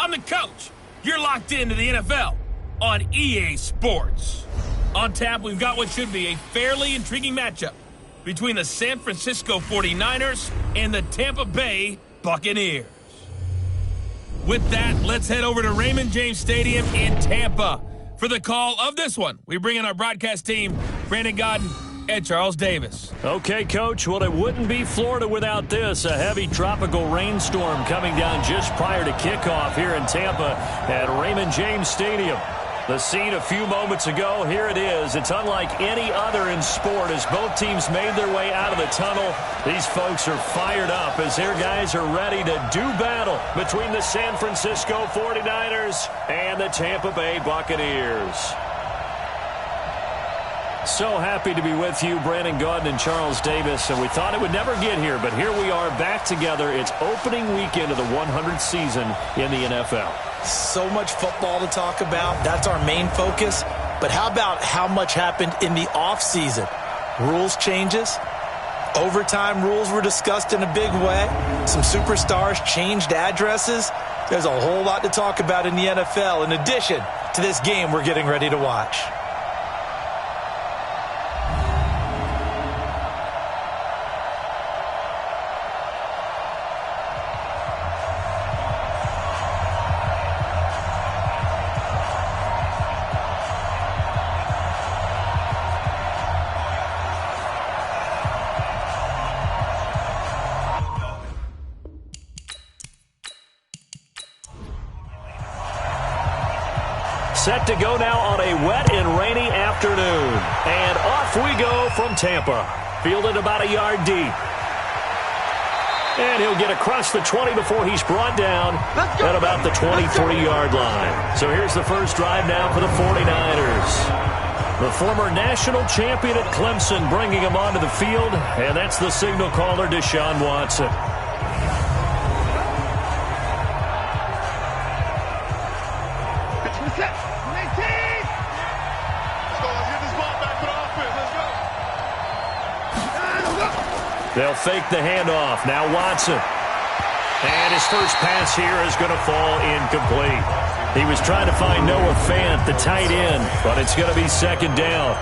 I'm the coach. You're locked into the NFL on EA Sports. On tap, we've got what should be a fairly intriguing matchup between the San Francisco 49ers and the Tampa Bay Buccaneers. With that, let's head over to Raymond James Stadium in Tampa for the call of this one. We bring in our broadcast team, Brandon Godden and Charles Davis. Okay, Coach. Well, it wouldn't be Florida without this. A heavy tropical rainstorm coming down just prior to kickoff here in Tampa at Raymond James Stadium. The scene a few moments ago, here it is. It's unlike any other in sport as both teams made their way out of the tunnel. These folks are fired up as their guys are ready to do battle between the San Francisco 49ers and the Tampa Bay Buccaneers. So happy to be with you, Brandon Godden and Charles Davis. And we thought it would never get here, but here we are back together. It's opening weekend of the 100th season in the NFL. So much football to talk about. That's our main focus. But how about how much happened in the offseason? Rules changes. Overtime rules were discussed in a big way. Some superstars changed addresses. There's a whole lot to talk about in the NFL in addition to this game we're getting ready to watch. Set to go now on a wet and rainy afternoon. And off we go from Tampa. Fielded about a yard deep. And he'll get across the 20 before he's brought down at about the 23-yard line. So here's the first drive now for the 49ers. The former national champion at Clemson bringing him onto the field. And that's the signal caller, Deshaun Watson. They'll fake the handoff. Now Watson. And his first pass here is going to fall incomplete. He was trying to find Noah Fant, the tight end, but it's going to be second down.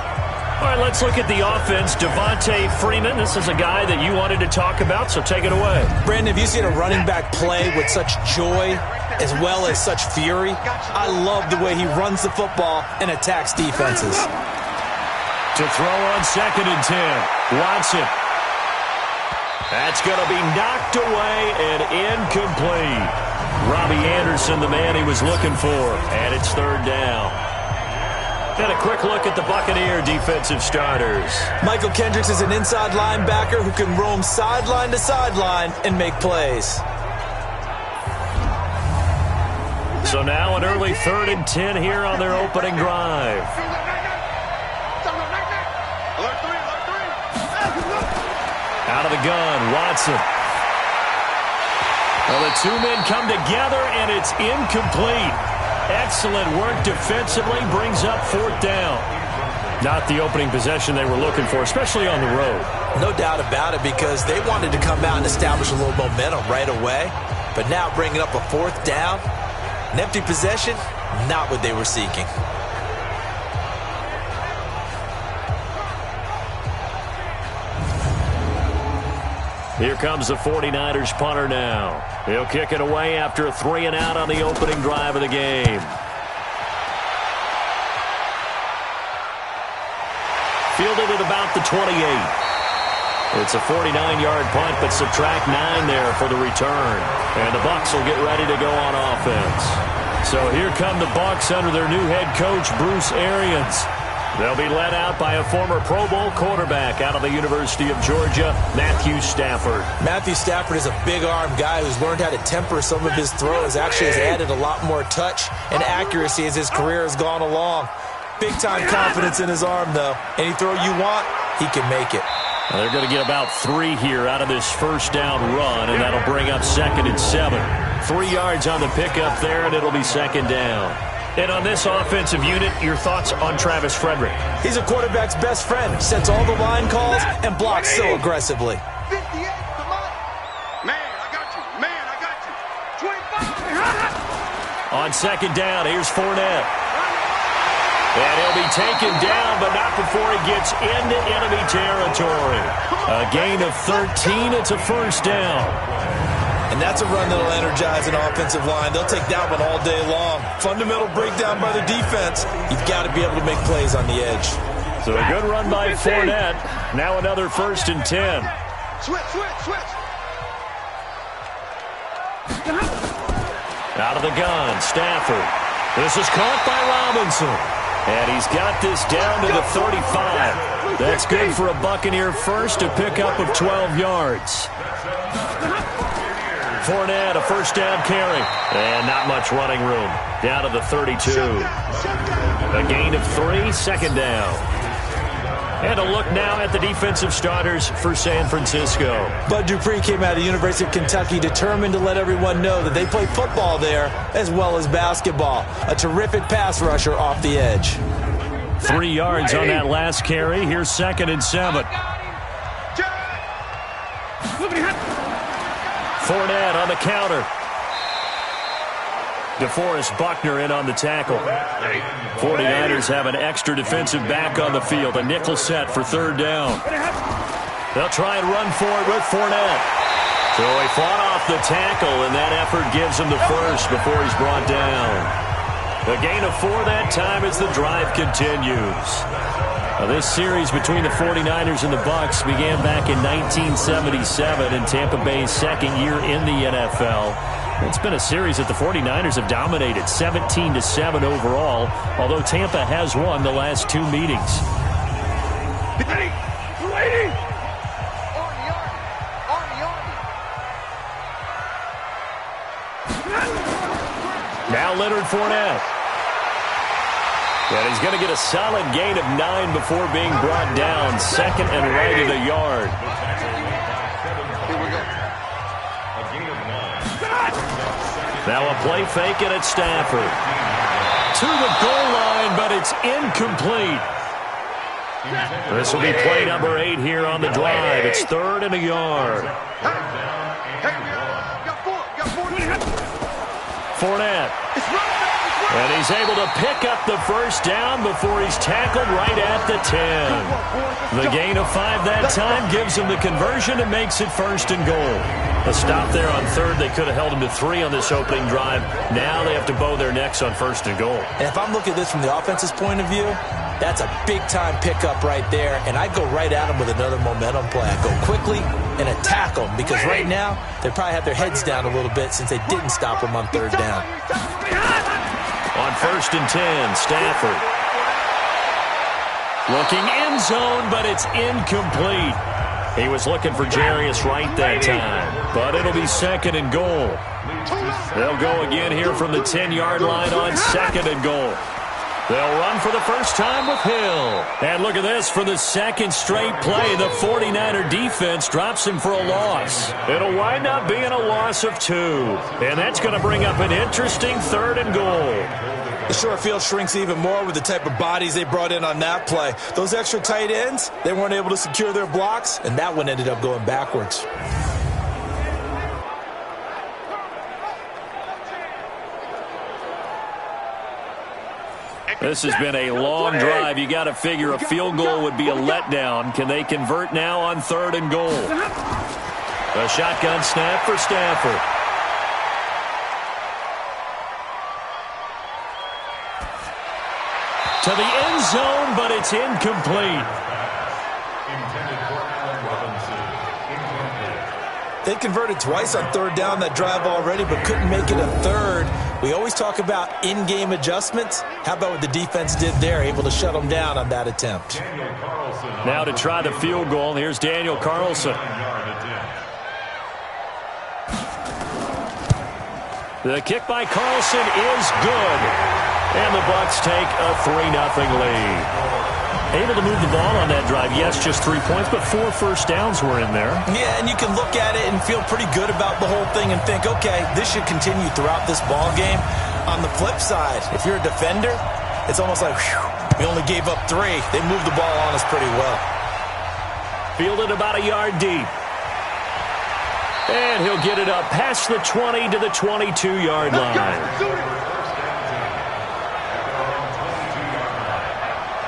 All right, let's look at the offense. Devontae Freeman, this is a guy that you wanted to talk about, so take it away. Brandon, have you seen a running back play with such joy as well as such fury? I love the way he runs the football and attacks defenses. To throw on 2nd and 10. Watson. That's going to be knocked away and incomplete. Robbie Anderson, the man he was looking for, and it's third down. And a quick look at the Buccaneer defensive starters. Michael Kendricks is an inside linebacker who can roam sideline to sideline and make plays. So now an early 3rd and 10 here on their opening drive. Out of the gun, Watson. Well, the two men come together, and it's incomplete. Excellent work defensively, brings up 4th down. Not the opening possession they were looking for, especially on the road. No doubt about it, because they wanted to come out and establish a little momentum right away. But now bringing up a 4th down, an empty possession, not what they were seeking. Here comes the 49ers punter now. He'll kick it away after a 3-and-out on the opening drive of the game. Fielded at about the 28. It's a 49-yard punt, but subtract 9 there for the return. And the Bucs will get ready to go on offense. So here come the Bucs under their new head coach, Bruce Arians. They'll be led out by a former Pro Bowl quarterback out of the University of Georgia, Matthew Stafford. Matthew Stafford is a big-arm guy who's learned how to temper some of his throws. Actually has added a lot more touch and accuracy as his career has gone along. Big-time confidence in his arm, though. Any throw you want, he can make it. Well, they're going to get about 3 here out of this first down run, and that'll bring up 2nd and 7. 3 yards on the pickup there, and it'll be 2nd down. And on this offensive unit, your thoughts on Travis Frederick? He's a quarterback's best friend. Sets all the line calls and blocks so aggressively. 58, come on. Man, I got you. Man, I got you. 25. On second down, here's Fournette. And he'll be taken down, but not before he gets into enemy territory. A gain of 13. It's a first down. And that's a run that'll energize an offensive line. They'll take that one all day long. Fundamental breakdown by the defense. You've got to be able to make plays on the edge. So a good run by Fournette. Now another 1st and 10. Switch. Out of the gun, Stafford. This is caught by Robinson. And he's got this down to the 35. That's good for a Buccaneer first, a pickup of 12 yards. Fournette, a first down carry. And not much running room. Down to the 32. A gain of 3, second down. And a look now at the defensive starters for San Francisco. Bud Dupree came out of the University of Kentucky determined to let everyone know that they play football there as well as basketball. A terrific pass rusher off the edge. 3 yards on that last carry. Here's 2nd and 7. Fournette on the counter. DeForest Buckner in on the tackle. 49ers have an extra defensive back on the field. A nickel set for 3rd down. They'll try and run for it with Fournette. So he fought off the tackle, and that effort gives him the first before he's brought down. A gain of 4 that time as the drive continues. Now, this series between the 49ers and the Bucs began back in 1977 in Tampa Bay's 2nd year in the NFL. It's been a series that the 49ers have dominated, 17-7 overall, although Tampa has won the last 2 meetings. Now Leonard Fournette. And he's going to get a solid gain of 9 before being brought down. 2nd and right at a yard. Now a play fake, and it's Stafford. To the goal line, but it's incomplete. This will be play number 8 here on the drive. It's 3rd and a yard. Fournette. And he's able to pick up the first down before he's tackled right at the 10. The gain of 5 that time gives him the conversion and makes it 1st and goal. A stop there on 3rd. They could have held him to 3 on this opening drive. Now they have to bow their necks on 1st and goal. And if I'm looking at this from the offense's point of view, that's a big-time pickup right there. And I go right at him with another momentum play. I go quickly and attack them because right now they probably have their heads down a little bit since they didn't stop him on 3rd down. On 1st and 10, Stafford. Looking end zone, but it's incomplete. He was looking for Jarius Wright that time, but it'll be 2nd and goal. They'll go again here from the 10-yard line on 2nd and goal. They'll run for the first time with Hill. And look at this, for the 2nd straight play, the 49er defense drops him for a loss. It'll wind up being a loss of 2. And that's going to bring up an interesting 3rd and goal. The short field shrinks even more with the type of bodies they brought in on that play. Those extra tight ends, they weren't able to secure their blocks, and that one ended up going backwards. This has been a long drive. You got to figure a field goal would be a letdown. Can they convert now on 3rd and goal? A shotgun snap for Stafford. To the end zone, but it's incomplete. They converted twice on 3rd down that drive already, but couldn't make it a 3rd. We always talk about in-game adjustments. How about what the defense did there, able to shut them down on that attempt? Now to try the field goal, here's Daniel Carlson. The kick by Carlson is good. And the Bucs take a 3-0 lead. Able to move the ball on that drive. Yes, just 3 points, but 4 first downs were in there. Yeah, and you can look at it and feel pretty good about the whole thing and think, okay, this should continue throughout this ball game. On the flip side, if you're a defender, it's almost like, whew, we only gave up 3. They moved the ball on us pretty well. Fielded about a yard deep. And he'll get it up past the 20 to the 22-yard line.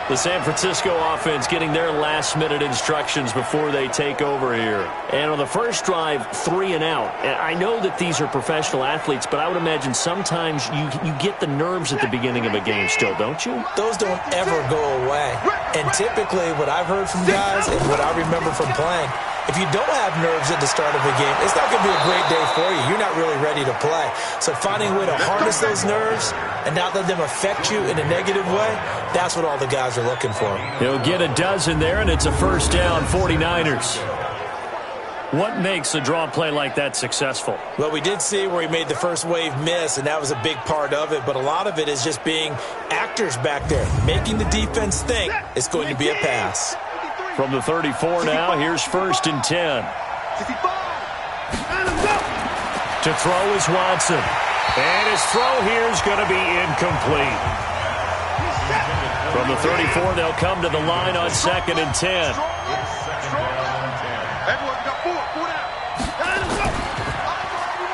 The San Francisco offense getting their last-minute instructions before they take over here. And on the first drive, 3 and out. And I know that these are professional athletes, but I would imagine sometimes you get the nerves at the beginning of a game still, don't you? Those don't ever go away. And typically what I've heard from guys and what I remember from playing, if you don't have nerves at the start of a game, it's not going to be a great day for you. You're not really ready to play. So finding a way to harness those nerves and not let them affect you in a negative way, that's what all the guys are looking for. He'll get a dozen there, and it's a first down, 49ers. What makes a draw play like that successful? Well, we did see where he made the first wave miss, and that was a big part of it. But a lot of it is just being actors back there, making the defense think it's going to be a pass. From the 34 now, here's 1st and 10. To throw is Watson. And his throw here is going to be incomplete. From the 34, they'll come to the line on 2nd and 10.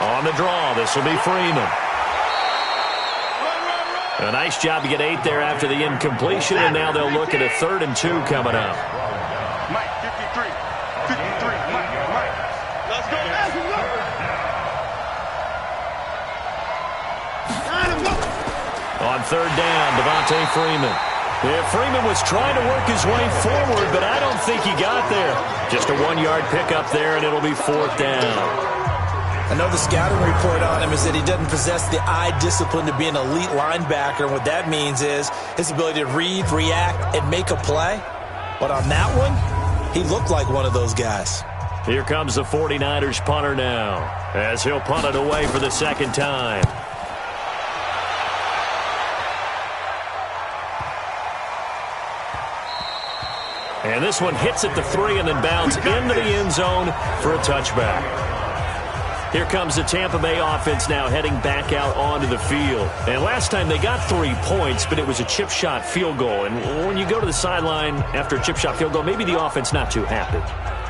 On the draw, this will be Freeman. A nice job to get 8 there after the incompletion, and now they'll look at a 3rd and 2 coming up. Mike, 53, Mike. Let's go. On 3rd down, Devontae Freeman. Yeah, Freeman was trying to work his way forward, but I don't think he got there. Just a 1-yard pickup there, and it'll be 4th down. I know the scouting report on him is that he doesn't possess the eye discipline to be an elite linebacker. And what that means is his ability to read, react, and make a play. But on that one, he looked like one of those guys. Here comes the 49ers punter now, as he'll punt it away for the 2nd time. And this one hits at the 3 and then bounds into the end zone for a touchback. Here comes the Tampa Bay offense now heading back out onto the field. And last time they got 3 points, but it was a chip shot field goal. And when you go to the sideline after a chip shot field goal, maybe the offense not too happy.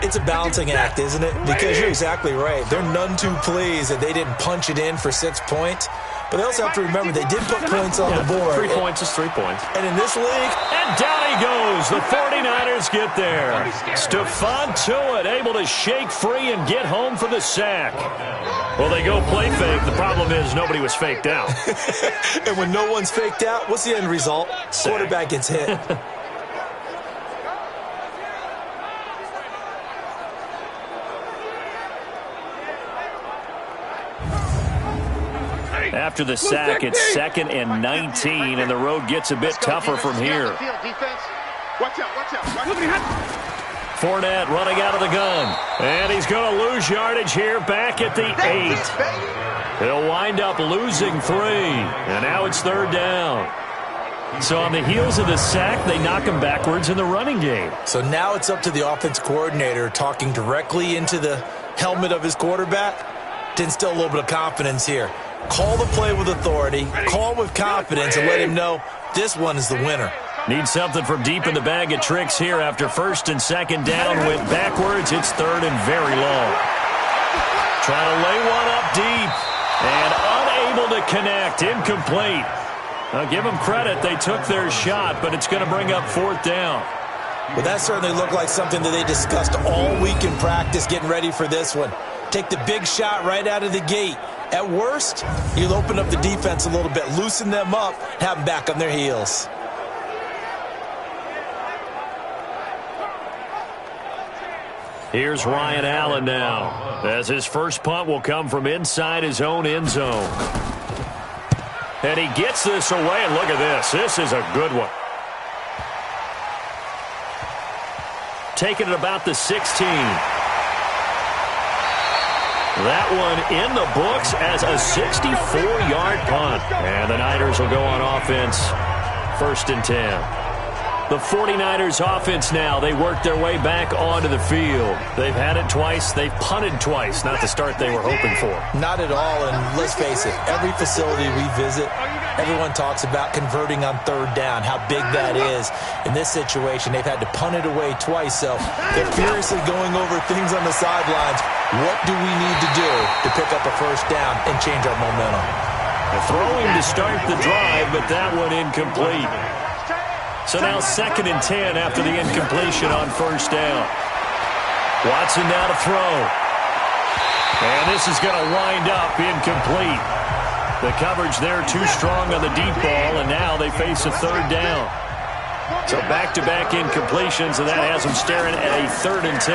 It's a balancing act, isn't it? Because you're exactly right. They're none too pleased that they didn't punch it in for 6 points. But they also have to remember they did put points on the board. 3 points is 3 points. And in this league... And down he goes. The 49ers get there. Stephon Tuitt able to shake free and get home for the sack. Well, they go play fake. The problem is nobody was faked out. And when no one's faked out, what's the end result? Sack. Quarterback gets hit. After the sack, it's 2nd and 19, and the road gets a bit tougher from here. Watch out. Fournette running out of the gun, and he's going to lose yardage here back at the 8. He'll wind up losing 3, and now it's 3rd down. So on the heels of the sack, they knock him backwards in the running game. So now it's up to the offense coordinator talking directly into the helmet of his quarterback to instill a little bit of confidence here. Call the play with authority, call with confidence, and let him know this one is the winner. Need something from deep in the bag of tricks here after 1st and 2nd down. Went backwards. It's 3rd and very long. Trying to lay one up deep and unable to connect. Incomplete. I'll give them credit. They took their shot, but it's going to bring up 4th down. Well, that certainly looked like something that they discussed all week in practice getting ready for this one. Take the big shot right out of the gate. At worst, you'll open up the defense a little bit, loosen them up, have them back on their heels. Here's Ryan Allen now, as his first punt will come from inside his own end zone. And he gets this away, and look at this. This is a good one. Taking it about the 16. That one in the books as a 64-yard punt. And the Niners will go on offense, 1st and 10. The 49ers offense now, they work their way back onto the field. They've had it twice. They've punted twice. Not the start they were hoping for. Not at all, and let's face it, every facility we visit, everyone talks about converting on 3rd down, how big that is. In this situation, they've had to punt it away twice, so they're furiously going over things on the sidelines. What do we need to do to pick up a 1st down and change our momentum? Throwing to start the drive, but that one incomplete. So now 2nd and 10 after the incompletion on first down. Watson now to throw. And this is going to wind up incomplete. The coverage there too strong on the deep ball, and now they face a 3rd down. So back-to-back incompletions, and that has them staring at a 3rd and 10.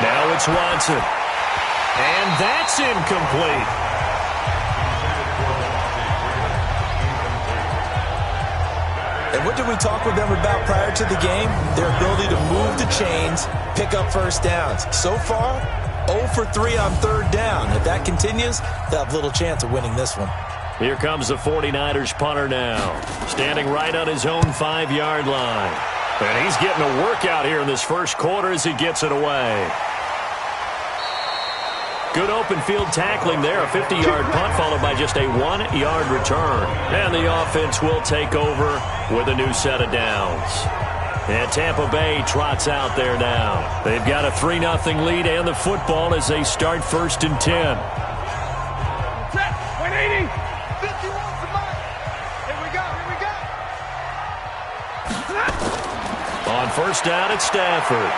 Now it's Watson. And that's incomplete. And what did we talk with them about prior to the game? Their ability to move the chains, pick up first downs. So far, 0 for 3 on 3rd down. If that continues, they'll have little chance of winning this one. Here comes the 49ers punter now, standing right on his own 5-yard line. And he's getting a workout here in this first quarter as he gets it away. Good open field tackling there, a 50-yard punt followed by just a 1-yard return. And the offense will take over with a new set of downs. And Tampa Bay trots out there now. They've got a 3-0 lead and the football as they start 1st and 10. 180. 51 for Mike. Here we go. On first down, it's Stafford.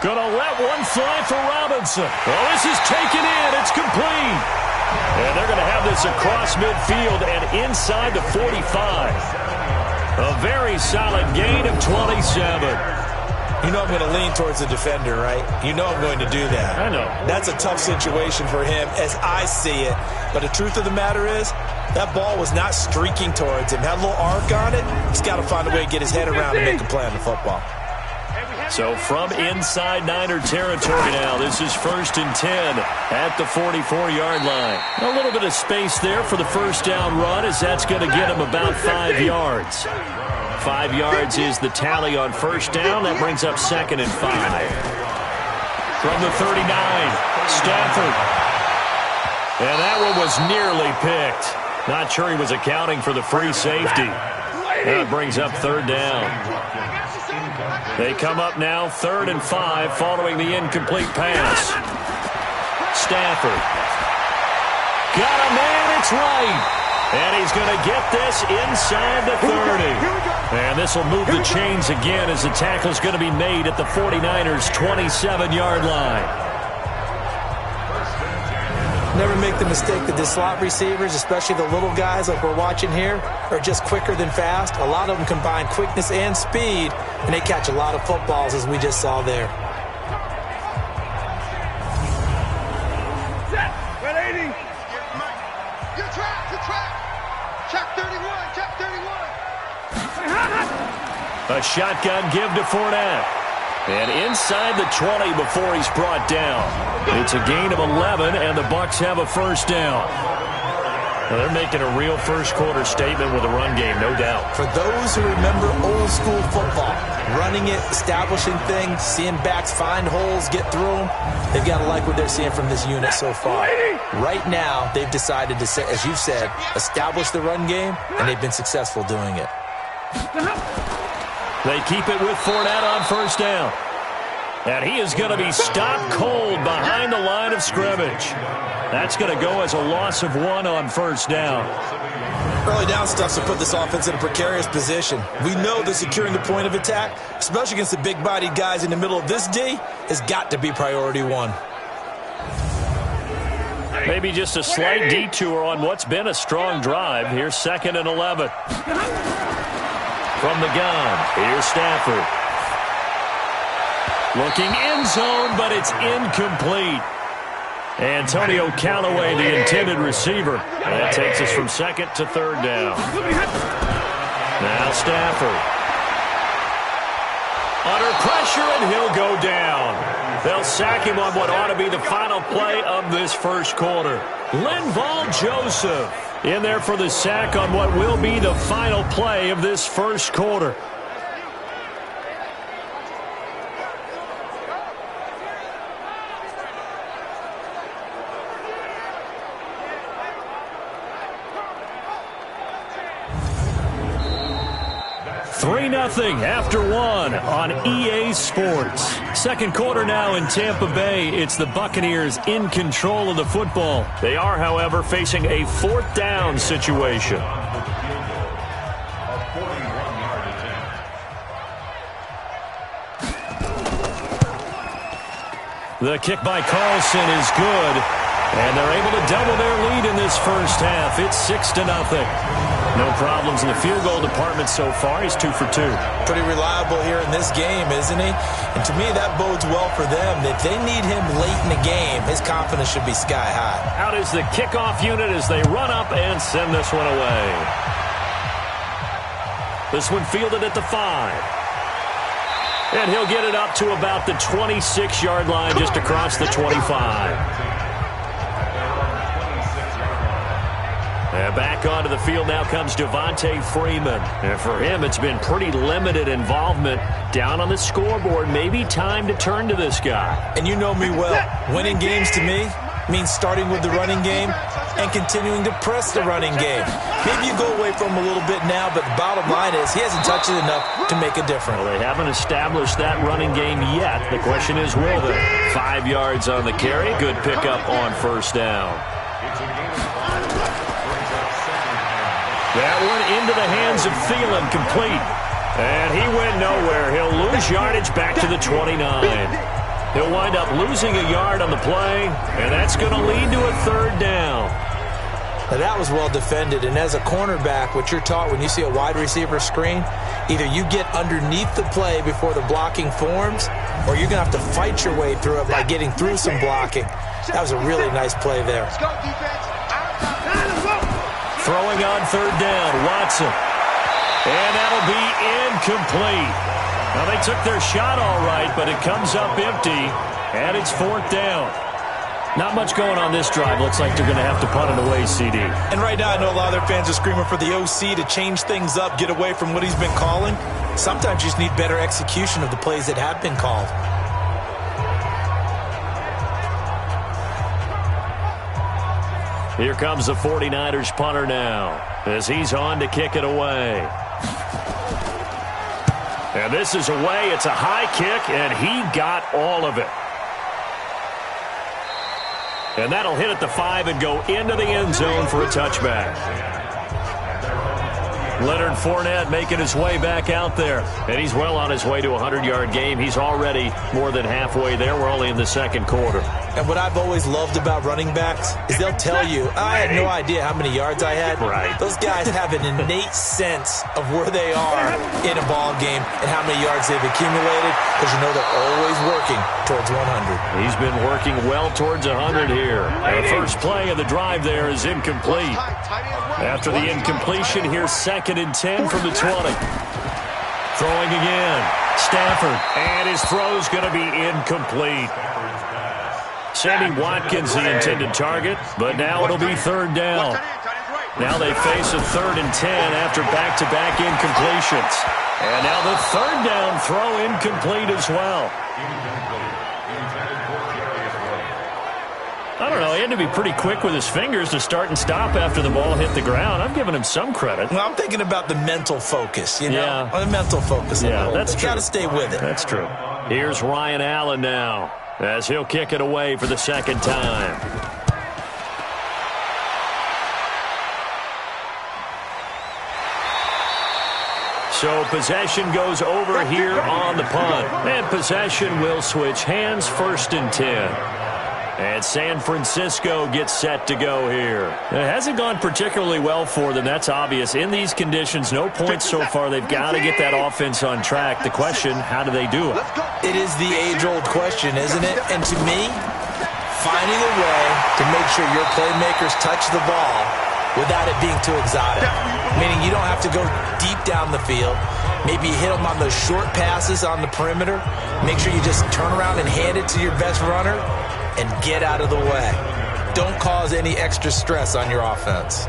Gonna let one fly for Robinson. Well, this is taken in. It's complete. And they're going to have this across midfield and inside the 45. A very solid gain of 27. You know I'm going to lean towards the defender, right? You know I'm going to do that. I know. That's a tough situation for him as I see it. But the truth of the matter is, that ball was not streaking towards him. Had a little arc on it. He's got to find a way to get his head around and make a play on the football. So from inside Niner territory now, this is 1st and 10 at the 44-yard line. A little bit of space there for the first down run as that's going to get him about 5 yards. 5 yards is the tally on first down. That brings up 2nd and 5. From the 39, Stafford. And that one was nearly picked. Not sure he was accounting for the free safety. That brings up 3rd down. They come up now 3rd and 5 following the incomplete pass. Stafford. Got a man, it's right. And he's going to get this inside the 30. And this will move the chains again as the tackle is going to be made at the 49ers' 27-yard line. Never make the mistake that the slot receivers, especially the little guys like we're watching here, are just quicker than fast. A lot of them combine quickness and speed, and they catch a lot of footballs, as we just saw there. Set. 180. Good track. Check 31. A shotgun give to Fournette. And inside the 20 before he's brought down. It's a gain of 11, and the Bucs have a first down. Well, they're making a real first-quarter statement with a run game, no doubt. For those who remember old-school football, running it, establishing things, seeing backs find holes, get through them, they've got to like what they're seeing from this unit so far. Right now, they've decided to, as you said, establish the run game, and they've been successful doing it. They keep it with Fournette on first down. And he is going to be stopped cold behind the line of scrimmage. That's going to go as a loss of 1 on first down. Early down stuff's to put this offense in a precarious position. We know that securing the point of attack, especially against the big-bodied guys in the middle of this D, has got to be priority 1. Maybe just a slight detour on what's been a strong drive. Here's 2nd and 11. From the gun, here's Stafford. Looking end zone, but it's incomplete. Antonio Callaway, the intended receiver. And that takes us from 2nd to 3rd down. Now Stafford. Under pressure, and he'll go down. They'll sack him on what ought to be the final play of this first quarter. Linval Joseph in there for the sack on what will be the final play of this first quarter. 3-0 after one on EA Sports. Second quarter now in Tampa Bay. It's the Buccaneers in control of the football. They are, however, facing a fourth down situation. The kick by Carlson is good, and they're able to double their lead in this first half. It's 6-0. No problems in the field goal department so far. He's 2 for 2. Pretty reliable here in this game, isn't he? And to me, that bodes well for them. If they need him late in the game, his confidence should be sky high. Out is the kickoff unit as they run up and send this one away. This one fielded at the 5. And he'll get it up to about the 26-yard line, just across the 25. And back onto the field now comes Devontae Freeman. And for him, it's been pretty limited involvement down on the scoreboard. Maybe time to turn to this guy. And you know me well. Winning games to me means starting with the running game and continuing to press the running game. Maybe you go away from him a little bit now, but the bottom line is he hasn't touched it enough to make a difference. Well, they haven't established that running game yet. The question is, will they? 5 yards on the carry. Good pickup on first down. That one into the hands of Thielen, complete. And he went nowhere. He'll lose yardage back to the 29. He'll wind up losing a yard on the play, and that's going to lead to a third down. Now that was well defended, and as a cornerback, what you're taught when you see a wide receiver screen, either you get underneath the play before the blocking forms, or you're going to have to fight your way through it by getting through some blocking. That was a really nice play there. Throwing on third down, Watson. And that'll be incomplete. Now, they took their shot all right, but it comes up empty, and it's fourth down. Not much going on this drive. Looks like they're going to have to punt it away, CD. And right now, I know a lot of their fans are screaming for the OC to change things up, get away from what he's been calling. Sometimes you just need better execution of the plays that have been called. Here comes the 49ers punter now, as he's on to kick it away. And this is away. It's a high kick, and he got all of it. And that'll hit at the 5 and go into the end zone for a touchback. Leonard Fournette making his way back out there. And he's well on his way to a 100-yard game. He's already more than halfway there. We're only in the second quarter. And what I've always loved about running backs is they'll tell you, I had no idea how many yards I had. Right. Those guys have an innate sense of where they are in a ball game and how many yards they've accumulated, because you know they're always working towards 100. He's been working well towards 100 here. The first play of the drive there is incomplete. After the incompletion, here's 2nd and 10 from the 20. Throwing again. Stafford. And his throw's going to be incomplete. Sammy Watkins, the intended target, but now it'll be third down. Now they face a 3rd and 10 after back-to-back incompletions. And now the third down throw incomplete as well. I don't know, he had to be pretty quick with his fingers to start and stop after the ball hit the ground. I'm giving him some credit. Well, I'm thinking about the mental focus, you know? Yeah. The mental focus. Yeah, that's true. Got to stay with it. That's true. Here's Ryan Allen now, as he'll kick it away for the second time. So possession goes over here on the punt. And possession will switch hands, 1st and 10. And San Francisco gets set to go here. It hasn't gone particularly well for them. That's obvious. In these conditions, no points so far. They've got to get that offense on track. The question, how do they do it? It is the age-old question, isn't it? And to me, finding a way to make sure your playmakers touch the ball without it being too exotic. Meaning you don't have to go deep down the field. Maybe you hit them on those short passes on the perimeter. Make sure you just turn around and hand it to your best runner and get out of the way. Don't cause any extra stress on your offense.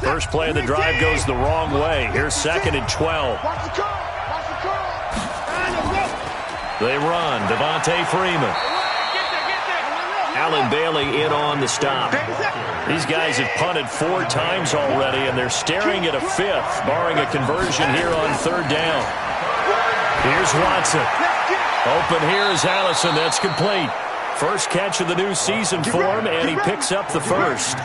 First play of the drive goes the wrong way. Here's 2nd and 12. Watch the curl. Watch the curl. They run. Devontae Freeman. Alan Bailey in on the stop. These guys have punted 4 times already, and they're staring at a 5th, barring a conversion here on 3rd down. Here's Watson. Open here is Allison. That's complete. First catch of the new season for him, and he picks up the first.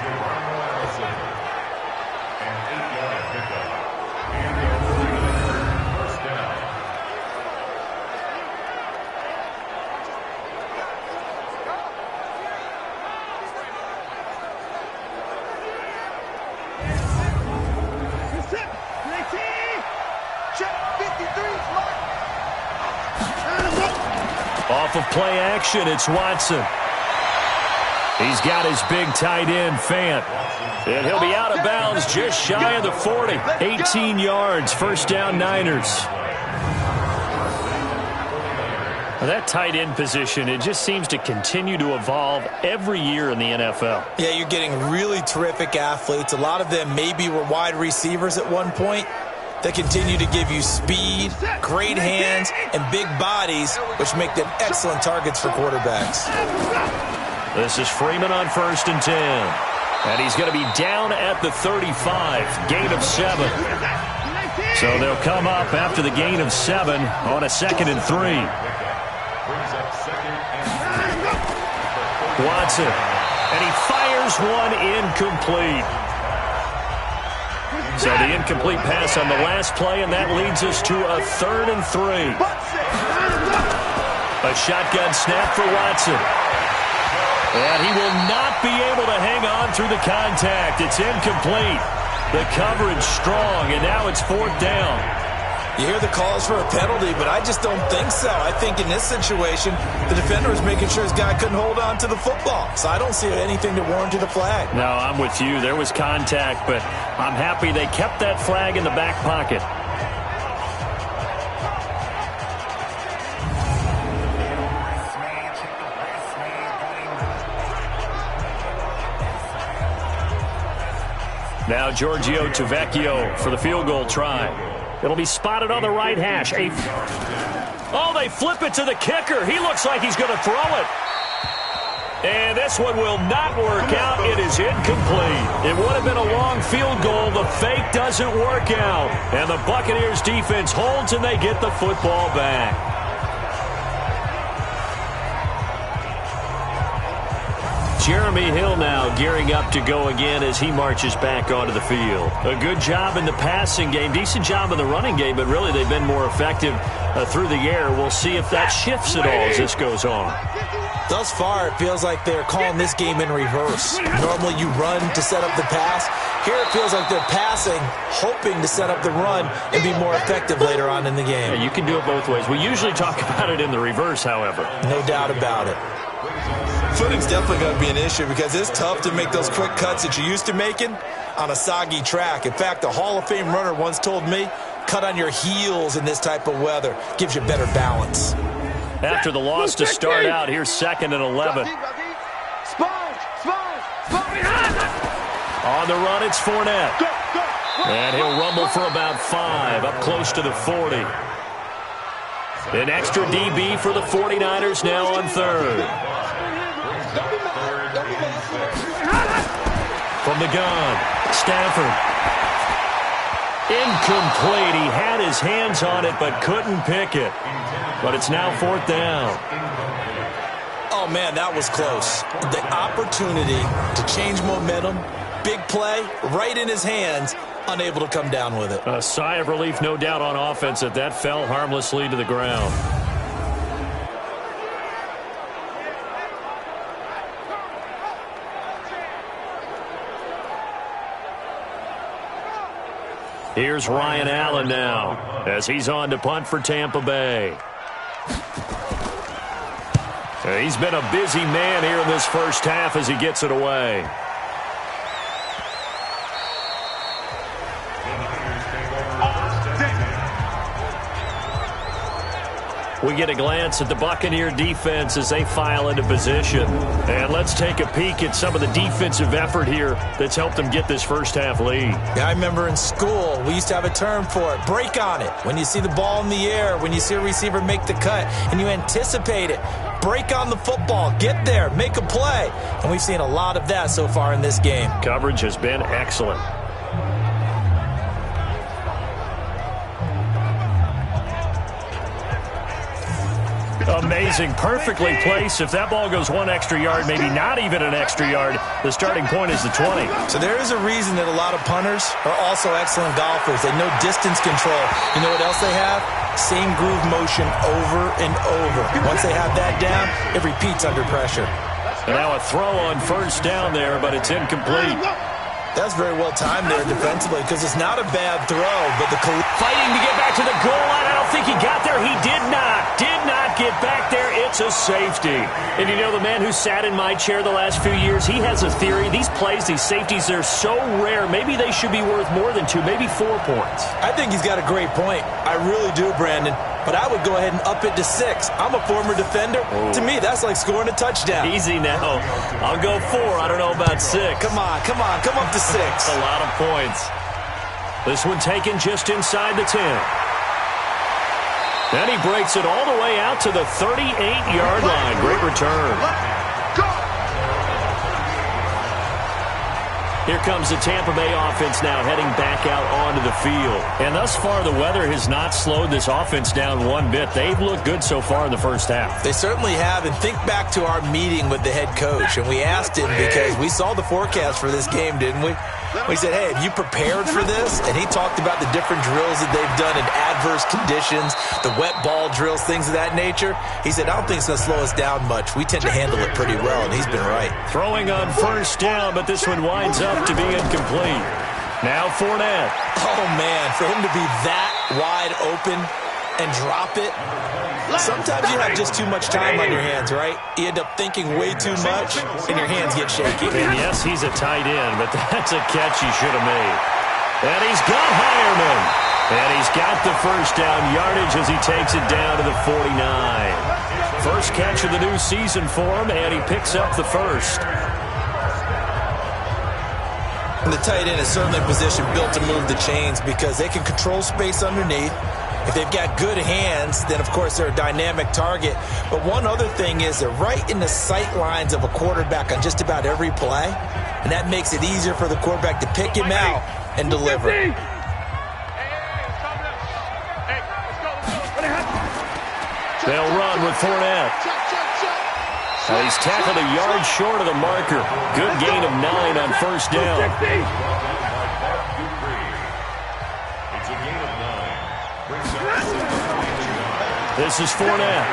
Off of play action, it's Watson. He's got his big tight end, Fant. And he'll be out of bounds just shy of the 40. 18 yards, first down Niners. Well, that tight end position, it just seems to continue to evolve every year in the NFL. Yeah, you're getting really terrific athletes. A lot of them maybe were wide receivers at one point. They continue to give you speed, great hands, and big bodies, which make them excellent targets for quarterbacks. This is Freeman on 1st and 10. And he's going to be down at the 35, gain of 7. So they'll come up after the gain of 7 on a 2nd and 3. Watson, and he fires one incomplete. So the incomplete pass on the last play, and that leads us to a 3rd and 3. A shotgun snap for Watson. And he will not be able to hang on through the contact. It's incomplete. The coverage strong, and now it's 4th down. You hear the calls for a penalty, but I just don't think so. I think in this situation, the defender was making sure his guy couldn't hold on to the football. So I don't see anything to warrant the flag. No, I'm with you. There was contact, but I'm happy they kept that flag in the back pocket. Now Giorgio Tavecchio for the field goal try. It'll be spotted on the right hash. Oh, they flip it to the kicker. He looks like he's going to throw it. And this one will not work out. It is incomplete. It would have been a long field goal. The fake doesn't work out. And the Buccaneers defense holds and they get the football back. Jeremy Hill now gearing up to go again as he marches back onto the field. A good job in the passing game, decent job in the running game, but really they've been more effective through the air. We'll see if that shifts at all as this goes on. Thus far, it feels like they're calling this game in reverse. Normally you run to set up the pass. Here it feels like they're passing, hoping to set up the run and be more effective later on in the game. Yeah, you can do it both ways. We usually talk about it in the reverse, however. No doubt about it. Footing's definitely going to be an issue because it's tough to make those quick cuts that you're used to making on a soggy track. In fact, a Hall of Fame runner once told me, cut on your heels in this type of weather. Gives you better balance. After the loss to start out, here's 2nd and 11. On the run, it's Fournette. And he'll rumble for about 5, up close to the 40. An extra DB for the 49ers now on 3rd. From the gun, Stafford. Incomplete. He had his hands on it but couldn't pick it. But it's now 4th down. Oh, man, that was close. The opportunity to change momentum, big play, right in his hands, unable to come down with it. A sigh of relief, no doubt, on offense that fell harmlessly to the ground. Here's Ryan Allen now as he's on to punt for Tampa Bay. He's been a busy man here in this first half as he gets it away. We get a glance at the Buccaneer defense as they file into position. And let's take a peek at some of the defensive effort here that's helped them get this first half lead. Yeah, I remember in school, we used to have a term for it, break on it. When you see the ball in the air, when you see a receiver make the cut, and you anticipate it, break on the football, get there, make a play. And we've seen a lot of that so far in this game. Coverage has been excellent. Amazing. Perfectly placed. If that ball goes one extra yard, maybe not even an extra yard, the starting point is the 20. So there is a reason that a lot of punters are also excellent golfers. They know distance control. You know what else they have? Same groove motion over and over. Once they have that down, it repeats under pressure. And now a throw on first down there, but it's incomplete. That's very well timed there defensively because it's not a bad throw, but the fighting to get back to the goal line. I don't think he got there. He did not get back there. It's a safety. And you know, the man who sat in my chair the last few years, he has a theory. These plays, these safeties, they're so rare. Maybe they should be worth more than 2, maybe 4 points. I think he's got a great point. I really do, Brandon. But I would go ahead and up it to 6. I'm a former defender. Oh. To me, that's like scoring a touchdown. Easy now. I'll go 4. I don't know about 6. Come on. Come up to 6. That's a lot of points. This one taken just inside the 10. Then he breaks it all the way out to the 38-yard line. Great return. Here comes the Tampa Bay offense now heading back out onto the field. And thus far, the weather has not slowed this offense down one bit. They've looked good so far in the first half. They certainly have. And think back to our meeting with the head coach. And we asked him because we saw the forecast for this game, didn't we? We said, hey, have you prepared for this? And he talked about the different drills that they've done in adverse conditions, the wet ball drills, things of that nature. He said, I don't think it's going to slow us down much. We tend to handle it pretty well, and he's been right. Throwing on first down, but this one winds up to be incomplete. Now Fournette. Oh, man, for him to be that wide open and drop it. Sometimes you have just too much time on your hands, right? You end up thinking way too much, and your hands get shaky. And yes, he's a tight end, but that's a catch he should have made. And he's got Hireman. And he's got the first down yardage as he takes it down to the 49. First catch of the new season for him, and he picks up the first. And the tight end is certainly a position built to move the chains because they can control space underneath. If they've got good hands, then, of course, they're a dynamic target. But one other thing is they're right in the sight lines of a quarterback on just about every play, and that makes it easier for the quarterback to pick him out and deliver. They'll run with Fournette. Well, he's tackled a yard short of the marker. Good gain of 9 on first down. This is Fournette.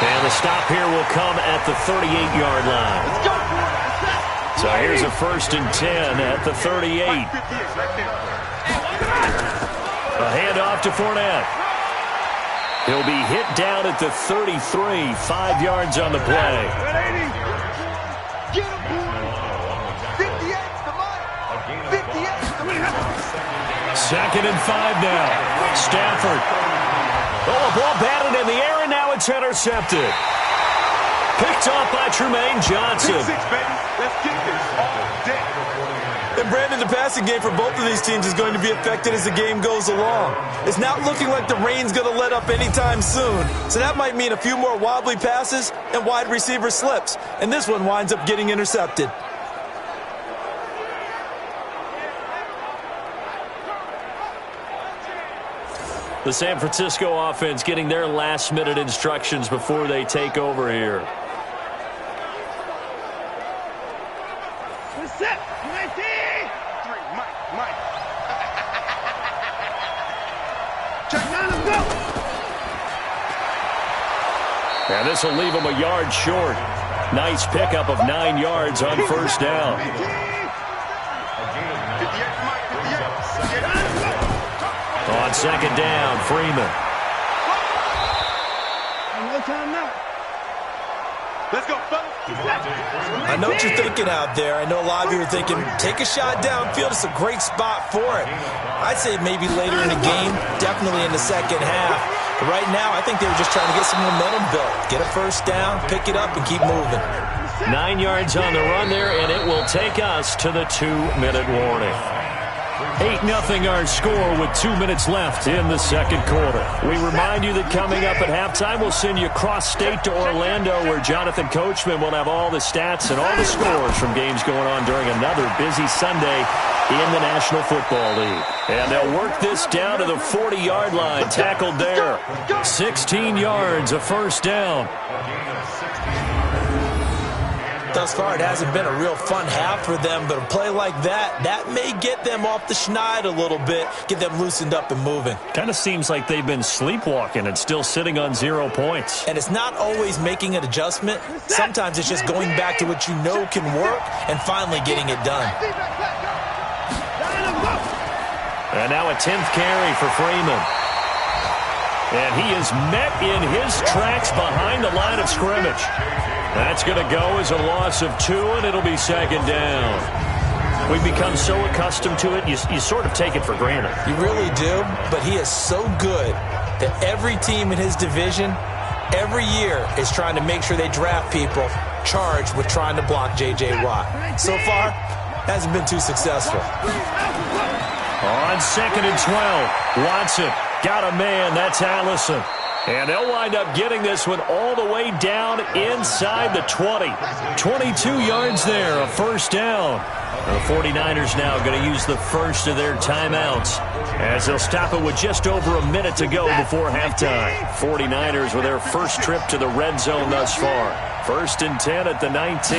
And the stop here will come at the 38-yard line. So here's a 1st and 10 at the 38. A handoff to Fournette. He'll be hit down at the 33, 5 yards on the play. Second and 5 now. Stafford. Oh, a ball batted in the air, and now it's intercepted. Picked off by Tremaine Johnson. And Brandon, the passing game for both of these teams is going to be affected as the game goes along. It's not looking like the rain's going to let up anytime soon. So that might mean a few more wobbly passes and wide receiver slips. And this one winds up getting intercepted. The San Francisco offense getting their last-minute instructions before they take over here. What's up? 19! 3, Mike. Check 9, let's go! And this will leave them a yard short. Nice pickup of 9 yards on first down. On second down, Freeman. No time now. Let's go, I know what you're thinking out there. I know a lot of you are thinking, take a shot downfield. It's a great spot for it. I'd say maybe later in the game, definitely in the second half. Right now, I think they were just trying to get some momentum built. Get a first down, pick it up, and keep moving. 9 yards on the run there, and it will take us to the 2-minute warning. 8-0 our score with 2 minutes left in the second quarter. We remind you that coming up at halftime, we'll send you cross-state to Orlando, where Jonathan Coachman will have all the stats and all the scores from games going on during another busy Sunday in the National Football League. And they'll work this down to the 40-yard line, tackled there. 16 yards, a first down. Thus far, it hasn't been a real fun half for them, but a play like that may get them off the schneid a little bit, get them loosened up and moving. Kind of seems like they've been sleepwalking and still sitting on 0 points. And it's not always making an adjustment. Sometimes it's just going back to what you know can work and finally getting it done. And now a 10th carry for Freeman. And he is met in his tracks behind the line of scrimmage. That's going to go as a loss of 2, and it'll be second down. We've become so accustomed to it, you sort of take it for granted. You really do, but he is so good that every team in his division, every year, is trying to make sure they draft people charged with trying to block J.J. Watt. So far, hasn't been too successful. On 2nd and 12, Watson got a man. That's Allison. And they'll wind up getting this one all the way down inside the 20. 22 yards there, a first down. The 49ers now going to use the first of their timeouts as they'll stop it with just over a minute to go before halftime. 49ers with their first trip to the red zone thus far. 1st and 10 at the 19.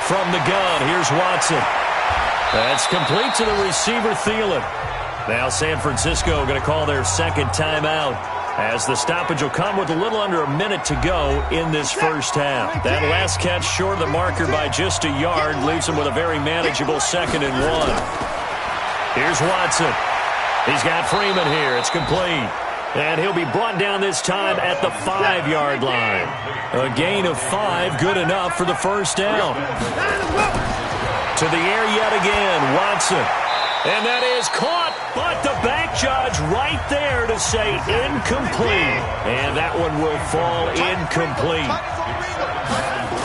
From the gun, here's Watson. That's complete to the receiver, Thielen. Now San Francisco going to call their second timeout, as the stoppage will come with a little under a minute to go in this first half. That last catch short of the marker by just a yard leaves them with a very manageable 2nd and 1. Here's Watson. He's got Freeman here. It's complete. And he'll be brought down this time at the 5-yard line. A gain of 5, good enough for the first down. To the air yet again, Watson. And that is caught, but the back judge right there to say incomplete. And that one will fall incomplete.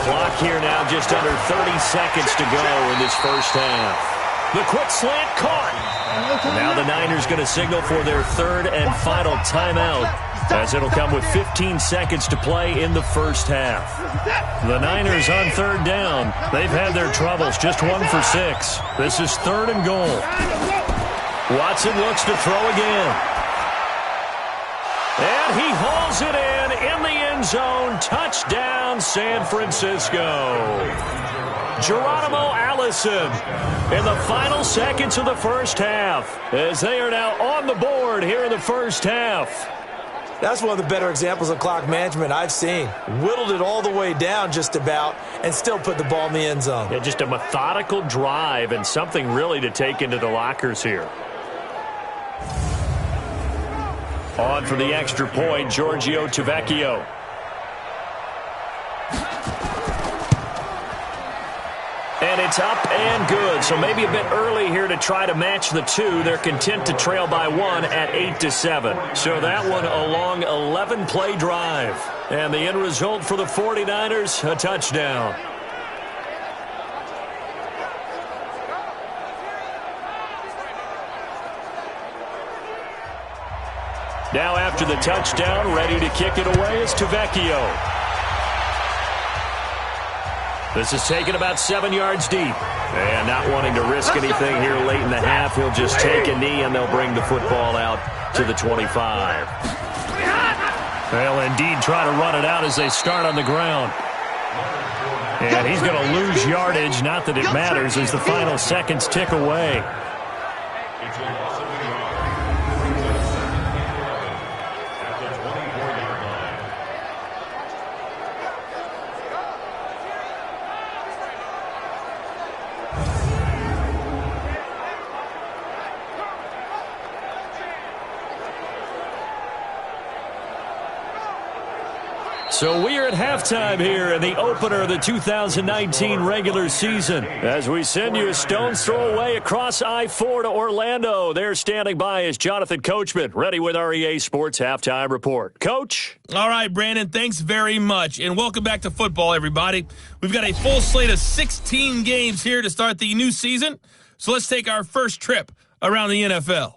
Clock here now just under 30 seconds to go in this first half. The quick slant caught. Now the Niners going to signal for their 3rd and final timeout, as it'll come with 15 seconds to play in the first half. The Niners on 3rd down. They've had their troubles, just 1 for 6. This is 3rd and goal. Watson looks to throw again. And he hauls it in the end zone. Touchdown, San Francisco. Geronimo Allison in the final seconds of the first half, as they are now on the board here in the first half. That's one of the better examples of clock management I've seen. Whittled it all the way down just about and still put the ball in the end zone. Yeah, just a methodical drive and something really to take into the lockers here. On for the extra point, Giorgio Tavecchio. And it's up and good. So maybe a bit early here to try to match the 2. They're content to trail by 1 at 8-7. So that one a long 11-play drive. And the end result for the 49ers, a touchdown. Now after the touchdown, ready to kick it away is Tavecchio. This is taken about 7 yards deep. And not wanting to risk anything here late in the half, he'll just take a knee and they'll bring the football out to the 25. They'll indeed try to run it out as they start on the ground. And he's going to lose yardage, not that it matters, as the final seconds tick away. So we are at halftime here in the opener of the 2019 regular season. As we send you a stone's throw away across I-4 to Orlando. There standing by is Jonathan Coachman, ready with our EA Sports Halftime Report. Coach? All right, Brandon, thanks very much. And welcome back to football, everybody. We've got a full slate of 16 games here to start the new season. So let's take our first trip around the NFL.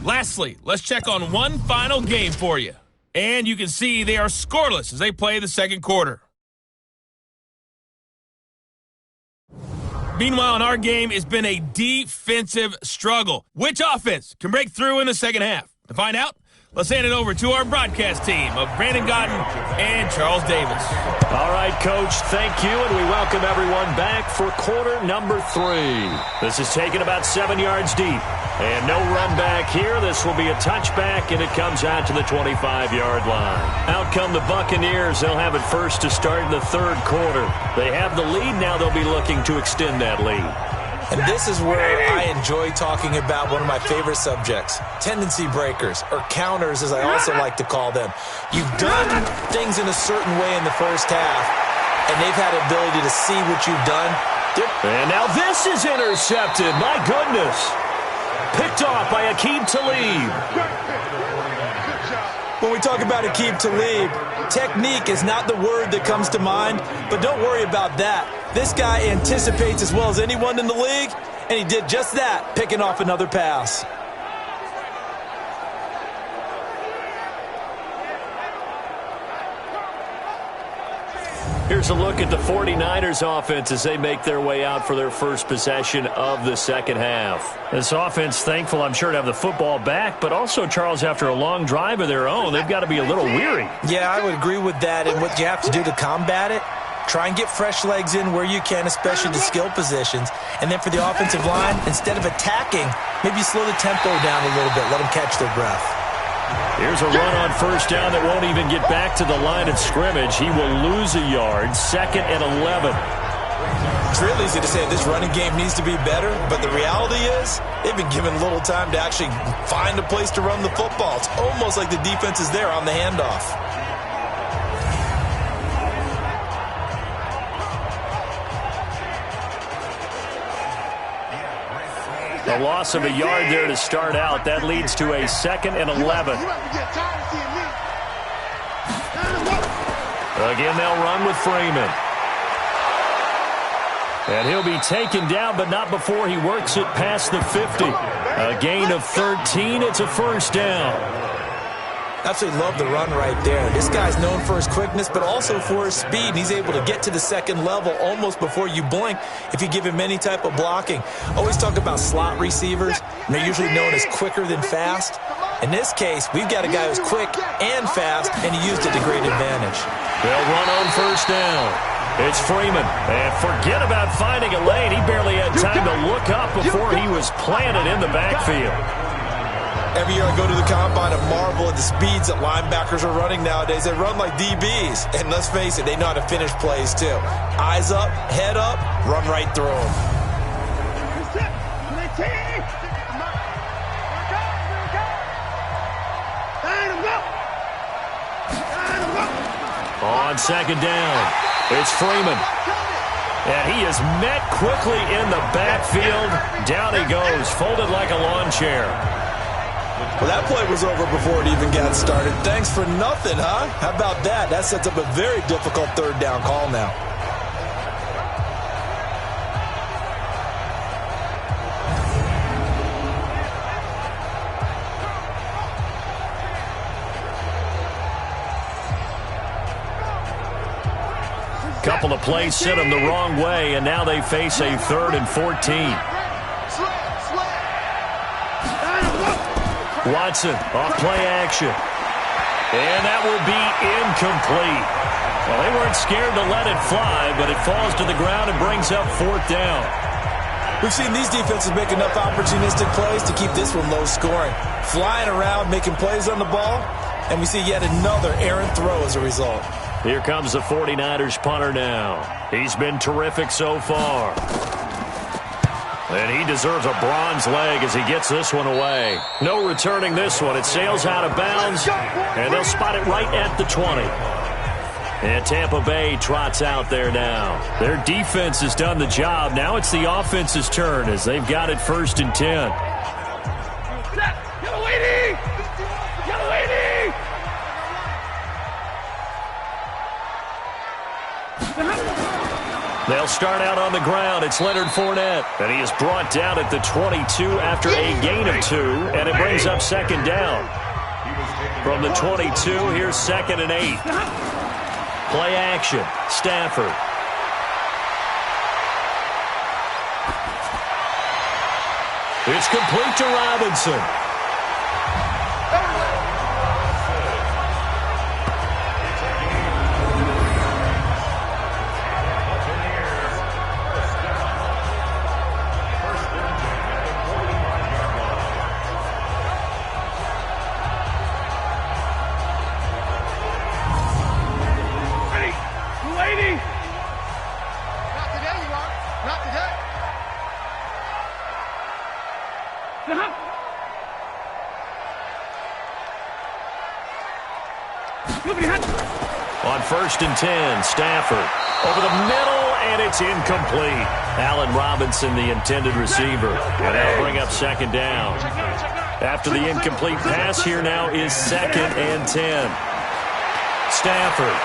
Lastly, let's check on one final game for you. And you can see they are scoreless as they play the second quarter. Meanwhile, in our game, it's been a defensive struggle. Which offense can break through in the second half? To find out, let's hand it over to our broadcast team of Brandon Godden and Charles Davis. All right, Coach, thank you, and we welcome everyone back for quarter number 3. This is taken about 7 yards deep. And no run back here. This will be a touchback, and it comes out to the 25-yard line. Out come the Buccaneers. They'll have it first to start in the third quarter. They have the lead. Now they'll be looking to extend that lead. And this is where I enjoy talking about one of my favorite subjects, tendency breakers, or counters as I also like to call them. You've done things in a certain way in the first half, and they've had the ability to see what you've done. And now this is intercepted. My goodness. Picked off by Aqib Talib. When we talk about Aqib Talib, technique is not the word that comes to mind, but don't worry about that. This guy anticipates as well as anyone in the league, and he did just that, picking off another pass. Here's a look at the 49ers offense as they make their way out for their first possession of the second half. This offense, thankful, I'm sure, to have the football back, but also, Charles, after a long drive of their own, they've got to be a little weary. Yeah, I would agree with that, and what you have to do to combat it, try and get fresh legs in where you can, especially the skill positions. And then for the offensive line, instead of attacking, maybe slow the tempo down a little bit, let them catch their breath. Here's a run on first down that won't even get back to the line of scrimmage. He will lose a yard, 2nd and 11. It's real easy to say this running game needs to be better, but the reality is they've been given little time to actually find a place to run the football. It's almost like the defense is there on the handoff. A loss of a yard there to start out. That leads to a 2nd and 11. Again, they'll run with Freeman. And he'll be taken down, but not before he works it past the 50. A gain of 13. It's a first down. Absolutely love the run right there. This guy's known for his quickness, but also for his speed. He's able to get to the second level almost before you blink if you give him any type of blocking. Always talk about slot receivers, and they're usually known as quicker than fast. In this case, we've got a guy who's quick and fast, and he used it to great advantage. They'll run on first down. It's Freeman. And forget about finding a lane. He barely had time to look up before he was planted in the backfield. Every year I go to the combine and marvel at the speeds that linebackers are running nowadays. They run like DBs. And let's face it, they know how to finish plays too. Eyes up, head up, run right through them. On second down, it's Freeman. And he is met quickly in the backfield. Down he goes, folded like a lawn chair. Well, that play was over before it even got started. Thanks for nothing, huh? How about that? That sets up a very difficult third down call now. Couple of plays sent them the wrong way, and now they face a 3rd and 14. Watson off play action. And that will be incomplete. Well, they weren't scared to let it fly, but it falls to the ground and brings up 4th down. We've seen these defenses make enough opportunistic plays to keep this one low scoring. Flying around, making plays on the ball, and we see yet another errant throw as a result. Here comes the 49ers punter now. He's been terrific so far. And he deserves a bronze leg as he gets this one away. No returning this one. It sails out of bounds, and they'll spot it right at the 20. And Tampa Bay trots out there now. Their defense has done the job. Now it's the offense's turn as they've got it 1st and 10. They'll start out on the ground. It's Leonard Fournette. And he is brought down at the 22 after a gain of 2. And it brings up 2nd down. From the 22, here's 2nd and 8. Play action. Stafford. It's complete to Robinson. On 1st and 10, Stafford over the middle, and it's incomplete. Allen Robinson, the intended receiver. And that'll bring up 2nd down. After the incomplete pass, here now is 2nd and 10. Stafford.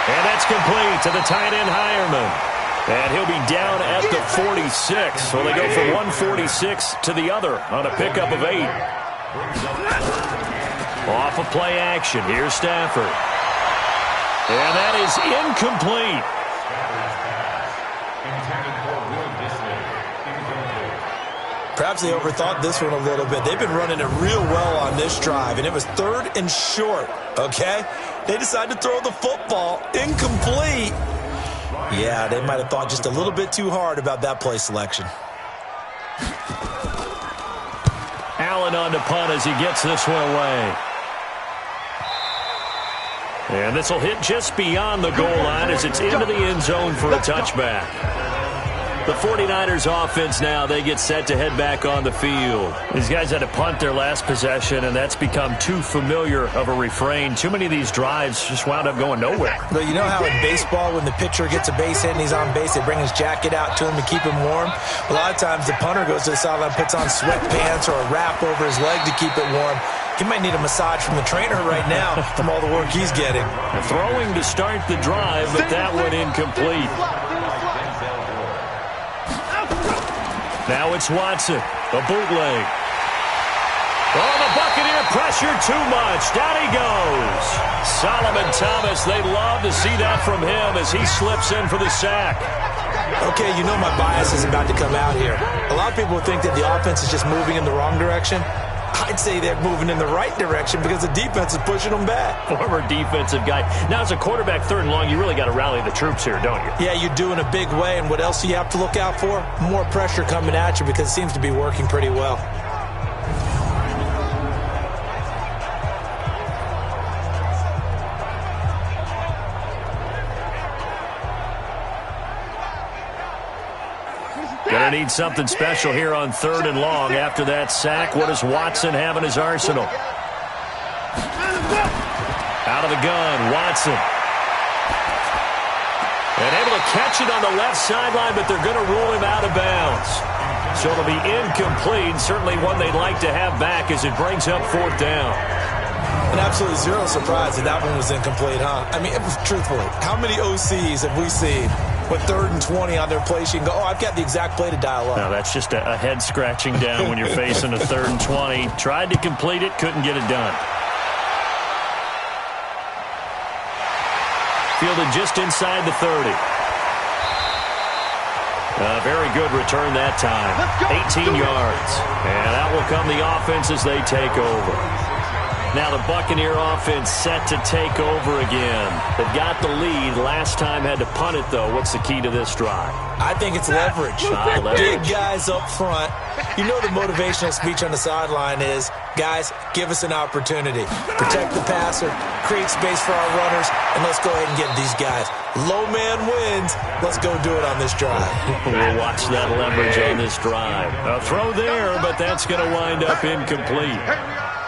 And that's complete to the tight end, Hireman. And he'll be down at the 46. So they go from 146 to the other on a pickup of 8. Off of play action. Here's Stafford. And that is incomplete. Perhaps they overthought this one a little bit. They've been running it real well on this drive, and it was 3rd and short, okay? They decided to throw the football. Incomplete. Yeah, they might have thought just a little bit too hard about that play selection. Allen on to punt as he gets this one away. And this will hit just beyond the goal line as it's into the end zone for a touchback. The 49ers offense now, they get set to head back on the field. These guys had to punt their last possession, and that's become too familiar of a refrain. Too many of these drives just wound up going nowhere. But you know how in baseball, when the pitcher gets a base hit and he's on base, they bring his jacket out to him to keep him warm? A lot of times the punter goes to the sideline, puts on sweatpants or a wrap over his leg to keep it warm. He might need a massage from the trainer right now from all the work he's getting. Throwing to start the drive, but that one incomplete. Now it's Watson, a bootleg. Oh, the Buccaneer pressure too much. Down he goes. Solomon Thomas, they love to see that from him as he slips in for the sack. Okay, you know my bias is about to come out here. A lot of people think that the offense is just moving in the wrong direction. I'd say they're moving in the right direction because the defense is pushing them back. Former defensive guy. Now, as a quarterback, 3rd and long, you really got to rally the troops here, don't you? Yeah, you do in a big way. And what else do you have to look out for? More pressure coming at you because it seems to be working pretty well. Gonna need something special here on 3rd and long. After that sack, what does Watson have in his arsenal? Out of the gun, Watson. And able to catch it on the left sideline, but they're going to rule him out of bounds. So it'll be incomplete, certainly one they'd like to have back as it brings up 4th down. And absolutely zero surprise that that one was incomplete, huh? I mean, truthfully, how many OCs have we seen with 3rd and 20 on their play sheet and go, oh, I've got the exact play to dial up? No, that's just a head scratching down when you're facing a 3rd and 20. Tried to complete it, couldn't get it done. Fielded just inside the 30. A very good return that time. 18 yards. And that will come the offense as they take over. Now the Buccaneer offense set to take over again. They've got the lead. Last time had to punt it, though. What's the key to this drive? I think it's leverage. Big guys up front. You know the motivational speech on the sideline is, guys, give us an opportunity. Protect the passer, create space for our runners, and let's go ahead and get these guys. Low man wins. Let's go do it on this drive. We'll watch that leverage on this drive. A throw there, but that's going to wind up incomplete.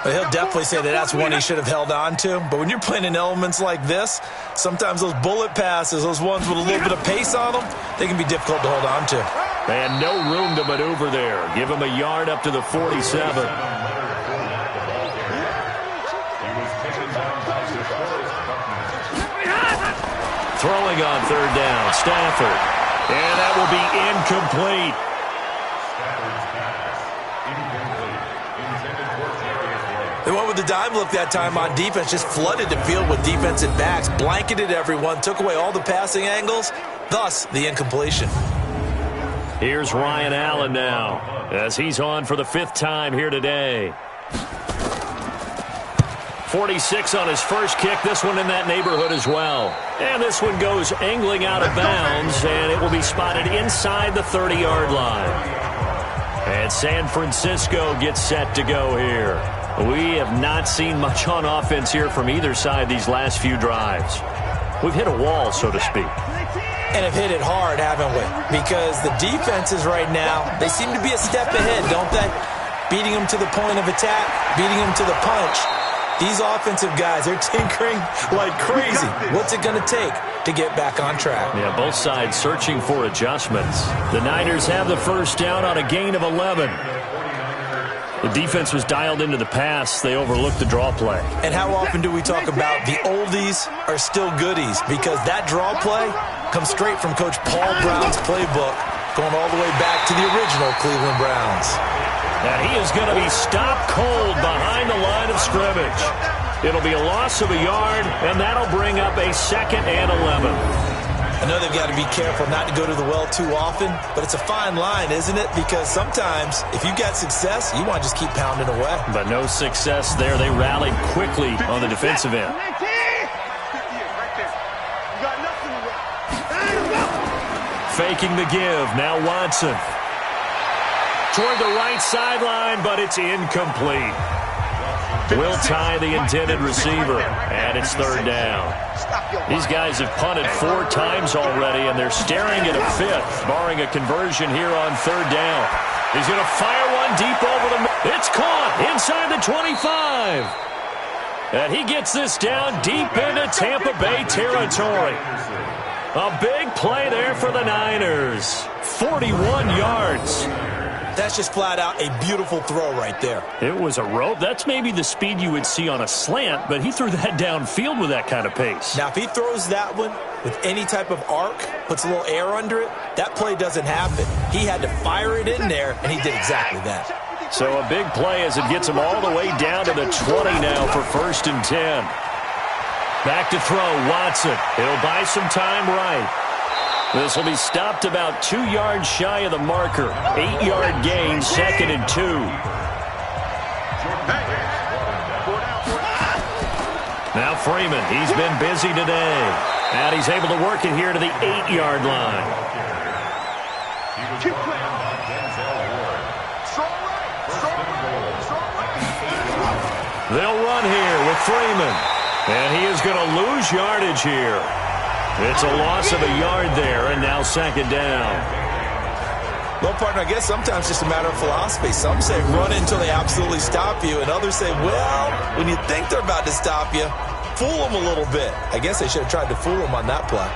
He'll definitely say that that's one he should have held on to. But when you're playing in elements like this, sometimes those bullet passes, those ones with a little bit of pace on them, they can be difficult to hold on to. They had no room to maneuver there. Give him a yard up to the 47. Throwing on third down, Stafford. And that will be incomplete. They went with the dime look that time on defense, just flooded the field with defensive backs, blanketed everyone, took away all the passing angles, thus the incompletion. Here's Ryan Allen now, as he's on for the 5th time here today. 46 on his first kick, this one in that neighborhood as well. And this one goes angling out of bounds, and it will be spotted inside the 30-yard line. And San Francisco gets set to go here. We have not seen much on offense here from either side these last few drives. We've hit a wall, so to speak. And have hit it hard, haven't we? Because the defenses right now, they seem to be a step ahead, don't they? Beating them to the point of attack, beating them to the punch. These offensive guys, they're tinkering like crazy. What's it going to take to get back on track? Yeah, both sides searching for adjustments. The Niners have the first down on a gain of 11. The defense was dialed into the pass. They overlooked the draw play. And how often do we talk about the oldies are still goodies? Because that draw play comes straight from Coach Paul Brown's playbook, going all the way back to the original Cleveland Browns. And he is going to be stopped cold behind the line of scrimmage. It'll be a loss of a yard, and that'll bring up a 2nd and 11. I know they've got to be careful not to go to the well too often, but it's a fine line, isn't it? Because sometimes, if you've got success, you want to just keep pounding away. But no success there. They rallied quickly on the defensive end. Faking the give. Now Watson. Toward the right sideline, but it's incomplete. Will tie the intended receiver, and it's 3rd down. These guys have punted 4 times already, and they're staring at a 5th, barring a conversion here on 3rd down. He's going to fire one deep over the middle. It's caught inside the 25. And he gets this down deep into Tampa Bay territory. A big play there for the Niners. 41 yards. That's just flat out a beautiful throw right there. It was a rope. That's maybe the speed you would see on a slant, but he threw that downfield with that kind of pace. Now, if he throws that one with any type of arc, puts a little air under it, that play doesn't happen. He had to fire it in there, and he did exactly that. So a big play as it gets him all the way down to the 20 now for 1st and 10. Back to throw, Watson. He'll buy some time right. This will be stopped about 2 yards shy of the marker. 8-yard gain, 2nd and 2. Now Freeman, he's been busy today. And he's able to work it here to the 8-yard line. They'll run here with Freeman. And he is going to lose yardage here. It's a loss of a yard there, and now 2nd down. Well, partner, I guess sometimes it's just a matter of philosophy. Some say run until they absolutely stop you, and others say, well, when you think they're about to stop you, fool them a little bit. I guess they should have tried to fool them on that play.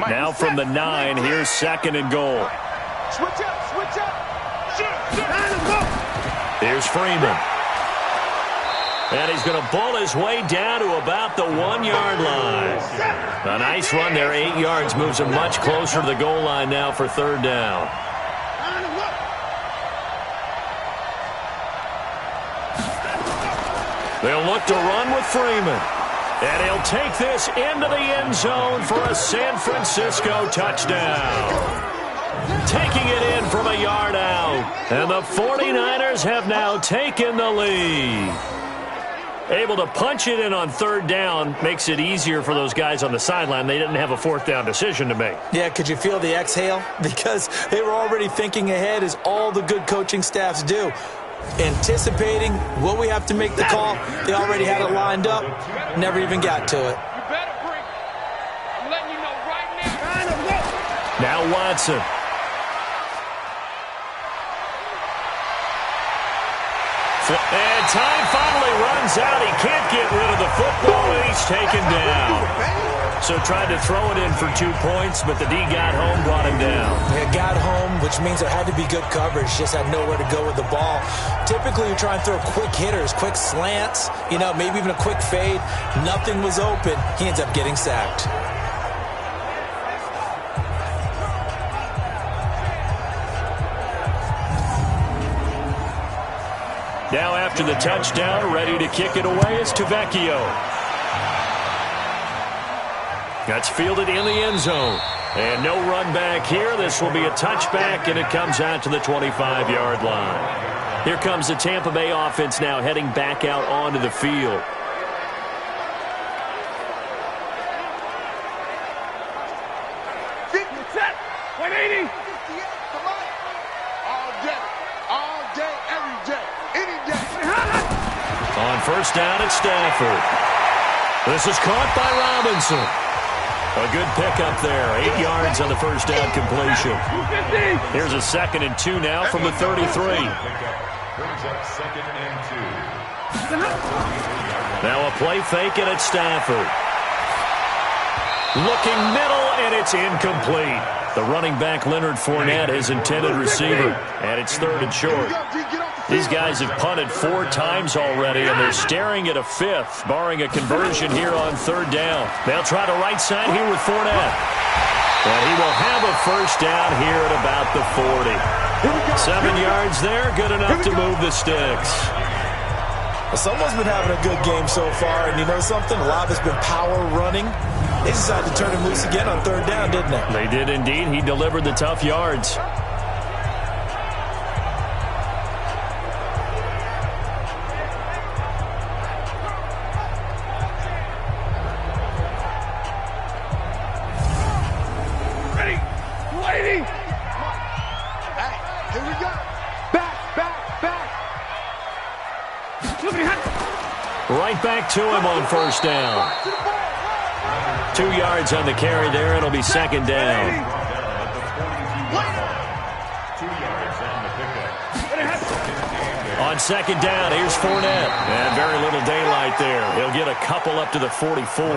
Now from the 9, here's 2nd and goal. Switch up, switch up. Here's Freeman. And he's going to bull his way down to about the 1-yard line. A nice run there, 8 yards, moves him much closer to the goal line now for 3rd down. They'll look to run with Freeman. And he'll take this into the end zone for a San Francisco touchdown. Taking it in from a yard out. And the 49ers have now taken the lead. Able to punch it in on third down makes it easier for those guys on the sideline. They didn't have a fourth down decision to make. Yeah, could you feel the exhale? Because they were already thinking ahead, as all the good coaching staffs do. Anticipating, will we have to make the call? They already had it lined up. Never even got to it. You better bring it. I'm letting you know right now. Now Watson. And time finally runs out. He can't get rid of the football, and he's taken down. So tried to throw it in for 2 points, but the D got home, brought him down. It got home, which means there had to be good coverage. Just had nowhere to go with the ball. Typically, you try and throw quick hitters, quick slants, maybe even a quick fade. Nothing was open. He ends up getting sacked. Now after the touchdown, ready to kick it away is Tavecchio. That's fielded in the end zone. And no run back here. This will be a touchback, and it comes out to the 25-yard line. Here comes the Tampa Bay offense now heading back out onto the field. Set. 180. All day, every day, any day. On first down, it's Stafford. This is caught by Robinson. A good pickup there. 8 yards on the first down completion. Here's a 2nd and 2 now from the 33. Now a play fake, and it's Stafford. Looking middle, and it's incomplete. The running back, Leonard Fournette, his intended receiver. And it's 3rd and short. These guys have punted 4 times already, and they're staring at a 5th, barring a conversion here on 3rd down. They'll try the right side here with Fournette. And he will have a first down here at about the 40. 7 yards there, good enough to move the sticks. Well, someone's been having a good game so far, and you know something? A lot of it's been power running. They decided to turn him loose again on 3rd down, didn't they? They did indeed. He delivered the tough yards. Right back to him on first down. 2 yards on the carry there. It'll be 2nd down. On 2nd down, here's Fournette. And very little daylight there. He'll get a couple up to the 44.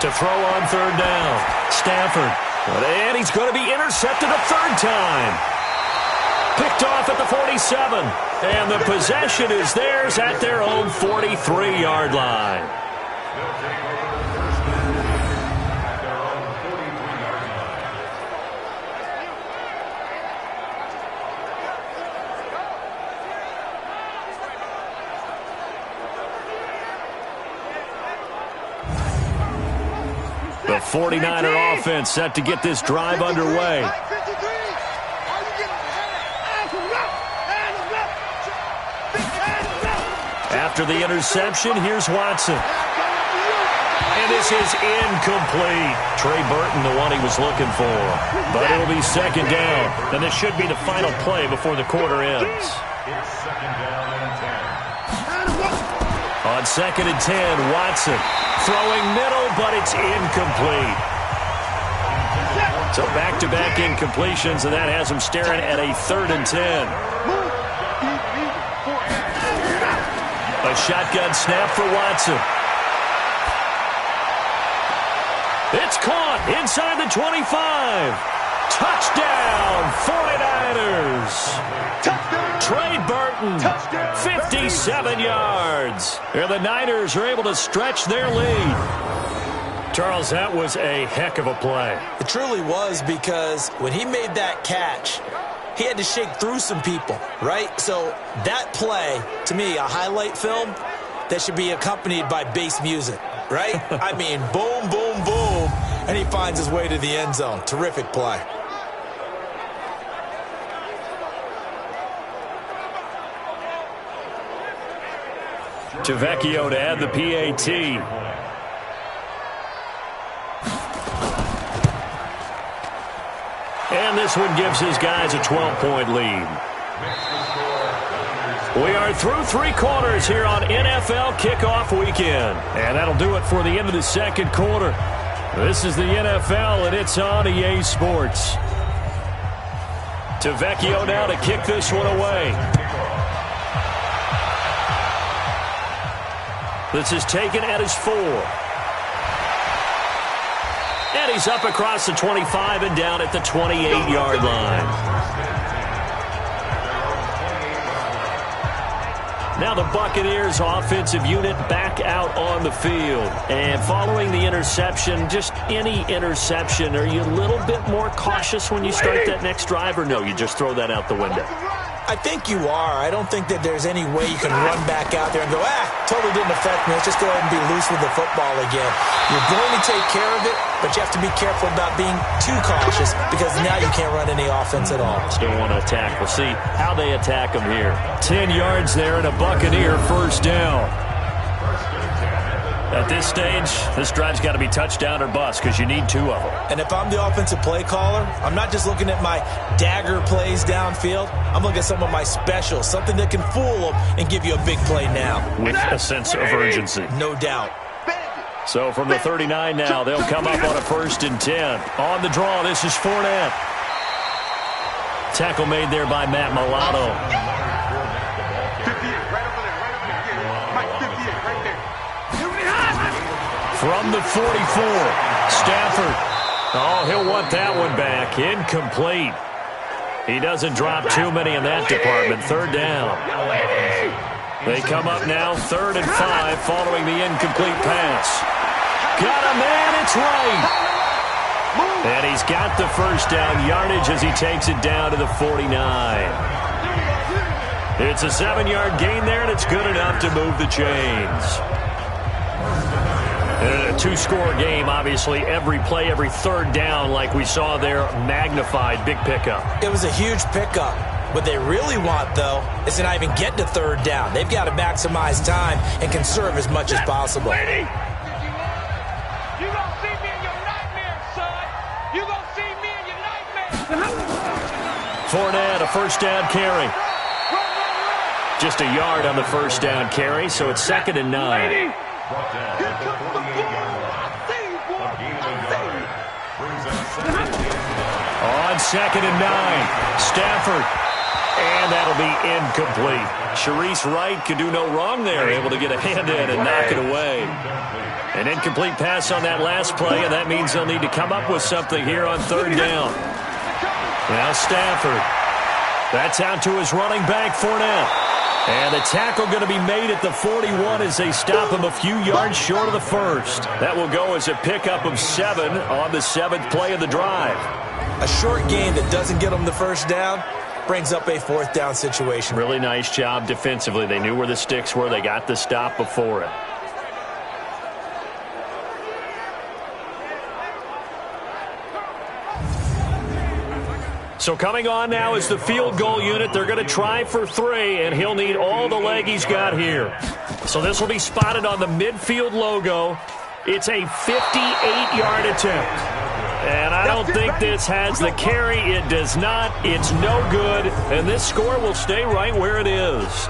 To throw on 3rd down. Stafford. And he's going to be intercepted a 3rd time. Picked off at the 47. And the possession is theirs at their own 43-yard line. The 49er offense set to get this drive underway. After the interception, here's Watson. And this is incomplete. Trey Burton, the one he was looking for. But it'll be 2nd down. And this should be the final play before the quarter ends. On 2nd and 10, Watson throwing middle, but it's incomplete. So back-to-back incompletions, and that has him staring at a 3rd and 10. A shotgun snap for Watson. It's caught inside the 25. Touchdown, 49ers. Touchdown. Trey Burton, touchdown. 57 yards. And the Niners are able to stretch their lead. Charles, that was a heck of a play. It truly was, because when he made that catch, he had to shake through some people, right? So that play, to me, a highlight film that should be accompanied by bass music, right? I mean, boom, boom, boom, and he finds his way to the end zone. Terrific play. Tavecchio to add the PAT. And this one gives his guys a 12-point lead. We are through 3 quarters here on NFL Kickoff Weekend. And that'll do it for the end of the second quarter. This is the NFL, and it's on EA Sports. Tavecchio now to kick this one away. This is taken at his 4. And he's up across the 25 and down at the 28-yard line. Now the Buccaneers offensive unit back out on the field. And following the interception, just any interception, are you a little bit more cautious when you start that next drive, or no, you just throw that out the window? I think you are. I don't think that there's any way you can run back out there and go, totally didn't affect me. Let's just go ahead and be loose with the football again. You're going to take care of it, but you have to be careful about being too cautious because now you can't run any offense at all. Still want to attack. We'll see how they attack them here. 10 yards there and a Buccaneer first down. At this stage, this drive's got to be touchdown or bust because you need 2 of them. And if I'm the offensive play caller, I'm not just looking at my dagger plays downfield. I'm looking at some of my specials, something that can fool them and give you a big play now. With a sense of urgency. No doubt. So from the 39 now, they'll come up on a 1st and 10. On the draw, this is Fournette. Tackle made there by Matt Milano. From the 44, Stafford. Oh, he'll want that one back. Incomplete. He doesn't drop too many in that department. 3rd down. They come up now 3rd and 5 following the incomplete pass. Got a man, it's right. And he's got the first down yardage as he takes it down to the 49. It's a 7-yard gain there, and it's good enough to move the chains. And a 2-score game, obviously, every play, every 3rd down, like we saw there, magnified, big pickup. It was a huge pickup. What they really want, though, is to not even get to 3rd down. They've got to maximize time and conserve as much as possible. You gonna see me in your nightmares, son. You gonna see me in your nightmares. Fournette, a first down carry. Just a yard on the first down carry, so it's 2nd and 9. On 2nd and 9, Stafford. And that'll be incomplete. Sharice Wright could do no wrong there, able to get a hand in and knock it away. An incomplete pass on that last play, and that means they'll need to come up with something here on 3rd down. Now Stafford. That's out to his running back, Fournette. And the tackle going to be made at the 41 as they stop him a few yards short of the first. That will go as a pickup of 7 on the 7th play of the drive. A short game that doesn't get them the first down brings up a 4th down situation. Really nice job defensively. They knew where the sticks were. They got the stop before it. So coming on now is the field goal unit. They're going to try for 3, and he'll need all the leg he's got here. So this will be spotted on the midfield logo. It's a 58-yard attempt. And I don't think this has the carry. It does not. It's no good. And this score will stay right where it is.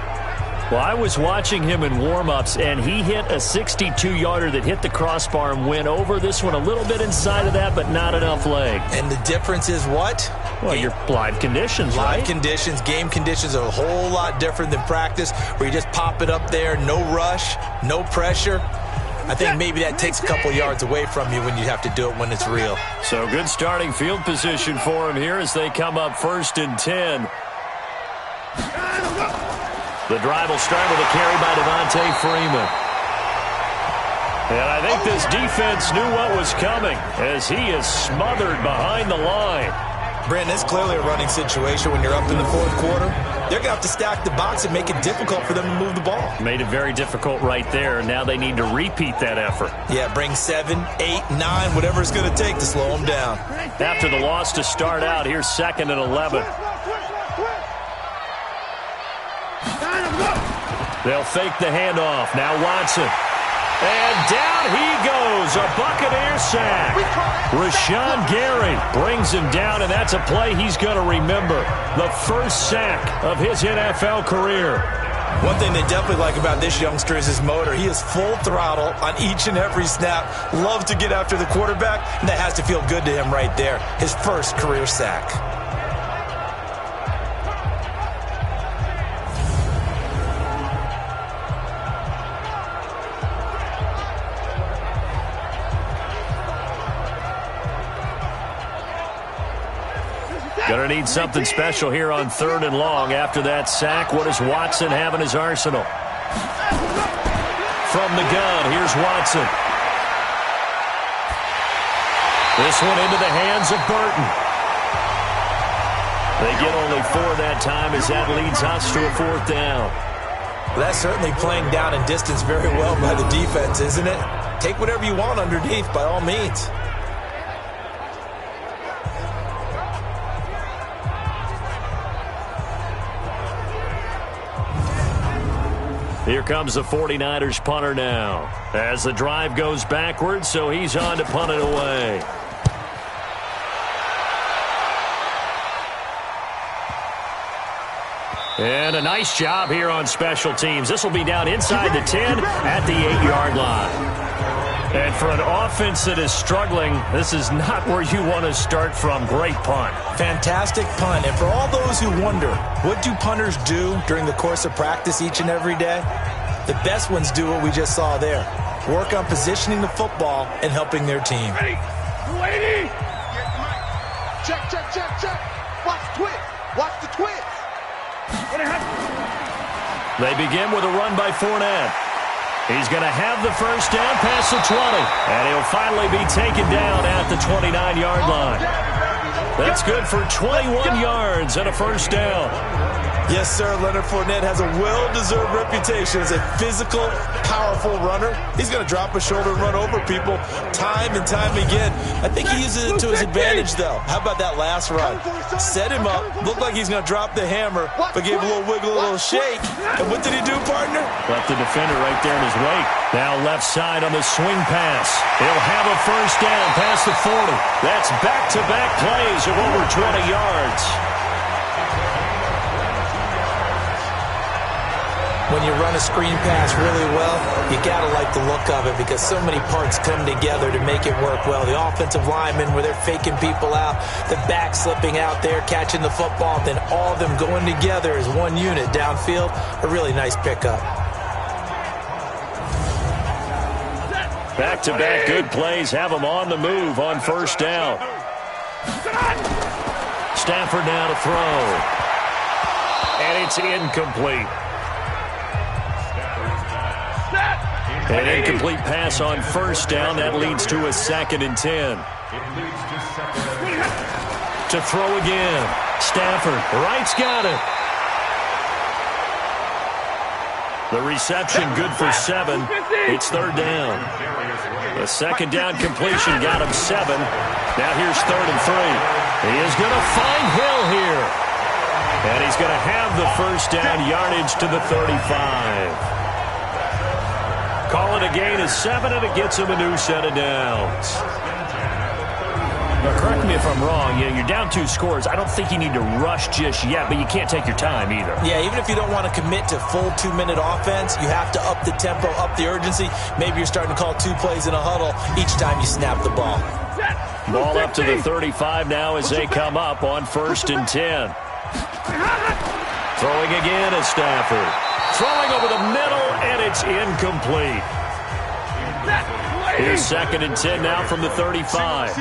Well, I was watching him in warm-ups, and he hit a 62-yarder that hit the crossbar and went over. This one a little bit inside of that, but not enough leg. And the difference is what? Well, your live conditions, right? Live conditions, game conditions are a whole lot different than practice, where you just pop it up there, no rush, no pressure. I think maybe that takes a couple yards away from you when you have to do it when it's real. So good starting field position for him here as they come up 1st and 10. The drive will start with a carry by Devontae Freeman. And I think this defense knew what was coming as he is smothered behind the line. Brandon, it's clearly a running situation when you're up in the fourth quarter. They're going to have to stack the box and make it difficult for them to move the ball. Made it very difficult right there. Now they need to repeat that effort. Yeah, bring 7, 8, 9, whatever it's going to take to slow them down. After the loss to start out, here's 2nd and 11. They'll fake the handoff. Now Watson. And down he goes. A Buccaneers sack. Rashawn Gary brings him down, and that's a play he's going to remember. The first sack of his NFL career. One thing they definitely like about this youngster is his motor. He is full throttle on each and every snap. Loves to get after the quarterback, and that has to feel good to him right there. His first career sack. Going to need something special here on 3rd and long. After that sack, what does Watson have in his arsenal? From the gun, here's Watson. This one into the hands of Burton. They get only 4 that time as that leads us to a 4th down. Well, that's certainly playing down in distance very well by the defense, isn't it? Take whatever you want underneath by all means. Here comes the 49ers punter now. As the drive goes backwards, so he's on to punt it away. And a nice job here on special teams. This will be down inside the 10 at the 8-yard line. And for an offense that is struggling, this is not where you want to start from. Great punt. Fantastic punt. And for all those who wonder, what do punters do during the course of practice each and every day? The best ones do what we just saw there. Work on positioning the football and helping their team. Ready. 280. Check, check, check, check. Watch the twist. Watch the twist. They begin with a run by Fournette. He's going to have the first down past the 20. And he'll finally be taken down at the 29-yard line. That's good for 21 yards and a first down. Yes, sir. Leonard Fournette has a well-deserved reputation as a physical, powerful runner. He's going to drop a shoulder and run over people time and time again. I think he uses it to his advantage, though. How about that last run? Set him up. Looked like he's going to drop the hammer, but gave a little wiggle, a little shake. And what did he do, partner? Left the defender right there in his wake. Now left side on the swing pass. He'll have a first down past the 40. That's back-to-back plays of over 20 yards. When you run a screen pass really well, you got to like the look of it because so many parts come together to make it work well. The offensive linemen, where they're faking people out, the back slipping out there, catching the football, then all of them going together as one unit downfield. A really nice pickup. Back-to-back good plays have them on the move on first down. Stafford now to throw. And it's incomplete. An incomplete pass on first down. That leads to a 2nd and 10. To throw again. Stafford. Wright's got it. The reception good for 7. It's 3rd down. The 2nd down completion got him 7. Now here's 3rd and 3. He is going to find Hill here. And he's going to have the first down yardage to the 35. Call it a gain of 7, and it gets him a new set of downs. Now, correct me if I'm wrong. You're down 2 scores. I don't think you need to rush just yet, but you can't take your time either. Yeah, even if you don't want to commit to full 2-minute offense, you have to up the tempo, up the urgency. Maybe you're starting to call 2 plays in a huddle each time you snap the ball. Ball up to the 35 now as they come up on 1st and 10. Throwing again is Stafford. Throwing over the middle, and it's incomplete. Here's 2nd and 10 now from the 35.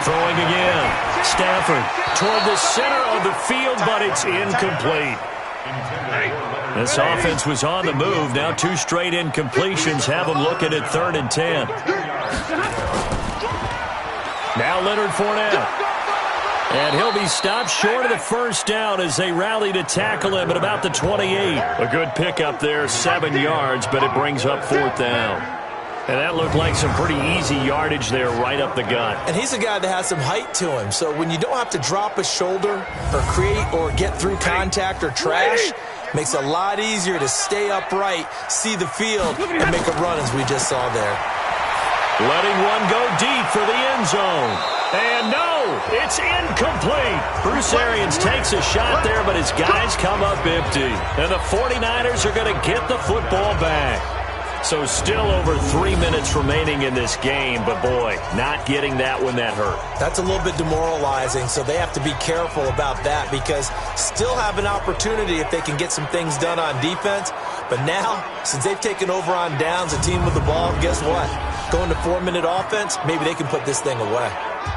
Throwing again. Stafford toward the center of the field, but it's incomplete. This offense was on the move. Now 2 straight incompletions have them looking at 3rd and 10. Now Leonard Fournette. And he'll be stopped short of the first down as they rally to tackle him at about the 28. A good pickup there, 7 yards, but it brings up 4th down. And that looked like some pretty easy yardage there right up the gut. And he's a guy that has some height to him. So when you don't have to drop a shoulder or create or get through contact or trash, makes it a lot easier to stay upright, see the field, and make a run as we just saw there. Letting one go deep for the end zone. And no, it's incomplete. Bruce Arians takes a shot there, but his guys come up empty. And the 49ers are going to get the football back. So still over 3 minutes remaining in this game, but boy, not getting that one that hurt. That's a little bit demoralizing, so they have to be careful about that because still have an opportunity if they can get some things done on defense. But now, since they've taken over on downs, a team with the ball, guess what? Going to 4-minute offense, maybe they can put this thing away.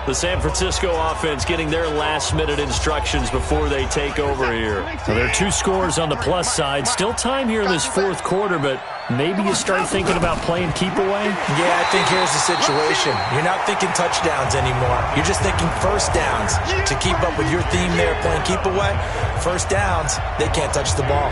The San Francisco offense getting their last-minute instructions before they take over here. So there are 2 scores on the plus side. Still time here in this 4th quarter, but maybe you start thinking about playing keep away? Yeah, I think here's the situation. You're not thinking touchdowns anymore. You're just thinking first downs. To keep up with your theme there, playing keep away, first downs, they can't touch the ball.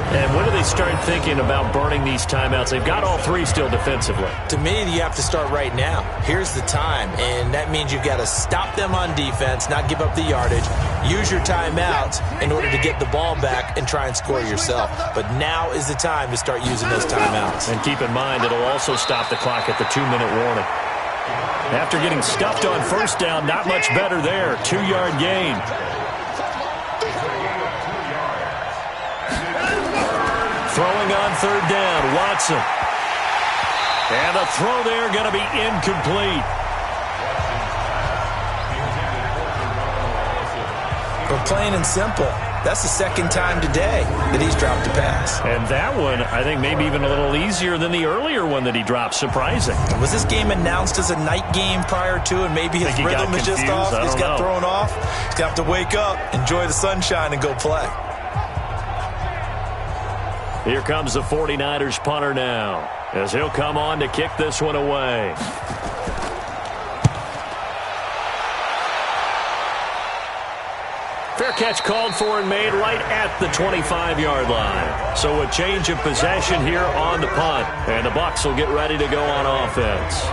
And when do they start thinking about burning these timeouts? They've got all 3 still defensively. To me, you have to start right now. Here's the time, and that means you've got to stop them on defense, not give up the yardage, use your timeouts in order to get the ball back and try and score yourself. But now is the time to start using those timeouts. And keep in mind, it'll also stop the clock at the 2-minute warning. After getting stuffed on first down, not much better there. 2-yard gain. Throwing on 3rd down, Watson. And the throw there going to be incomplete. But plain and simple, that's the 2nd time today that he's dropped a pass. And that one, I think, maybe even a little easier than the earlier one that he dropped. Surprising. Was this game announced as a night game prior to, and maybe his rhythm is just off? He's got thrown off. He's going to have to wake up, enjoy the sunshine, and go play. Here comes the 49ers punter now, as he'll come on to kick this one away. Fair catch called for and made right at the 25-yard line. So a change of possession here on the punt, and the Bucs will get ready to go on offense.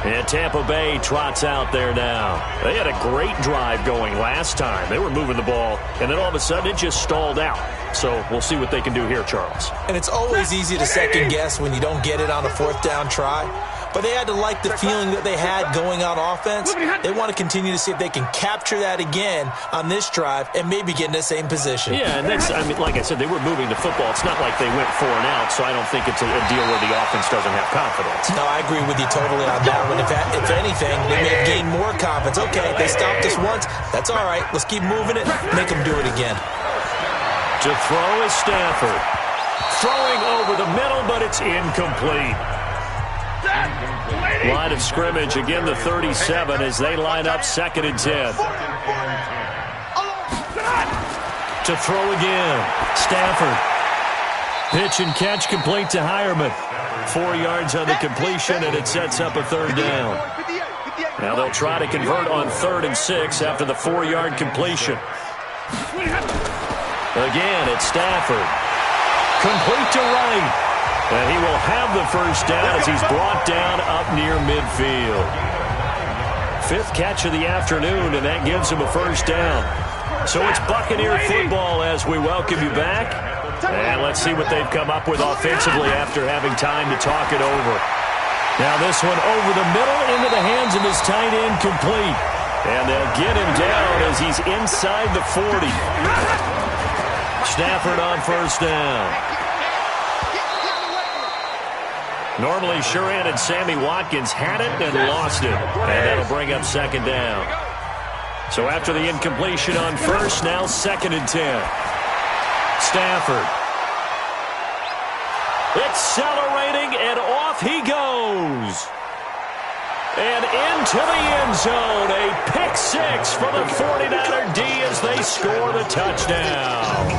And Tampa Bay trots out there now. They had a great drive going last time. They were moving the ball, and then all of a sudden it just stalled out. So we'll see what they can do here, Charles. And it's always easy to second-guess when you don't get it on a 4th down try. But they had to like the feeling that they had going on offense. They want to continue to see if they can capture that again on this drive and maybe get in the same position. Yeah, and that's, I mean, like I said, they were moving the football. It's not like they went 4 and out, so I don't think it's a deal where the offense doesn't have confidence. No, I agree with you totally on that one. If anything, they may have gained more confidence. Okay, they stopped us once. That's all right. Let's keep moving it. Make them do it again. To throw is Stafford. Throwing over the middle, but it's incomplete. Line of scrimmage, again the 37 as they line up 2nd and 10. To throw again, Stafford. Pitch and catch complete to Hireman. 4 yards on the completion, and it sets up a 3rd down. Now they'll try to convert on 3rd and 6 after the 4-yard completion. Again, it's Stafford. Complete to right. And he will have the first down as he's brought down up near midfield. 5th catch of the afternoon, and that gives him a first down. So it's Buccaneer football as we welcome you back. And let's see what they've come up with offensively after having time to talk it over. Now this one over the middle into the hands of his tight end, complete. And they'll get him down as he's inside the 40. Stafford on first down. Normally, Shuran and Sammy Watkins had it and lost it. And that'll bring up 2nd down. So after the incompletion on first, now 2nd and 10. Stafford. Accelerating, and off he goes. And into the end zone. A pick 6 for the 49er D as they score the touchdown.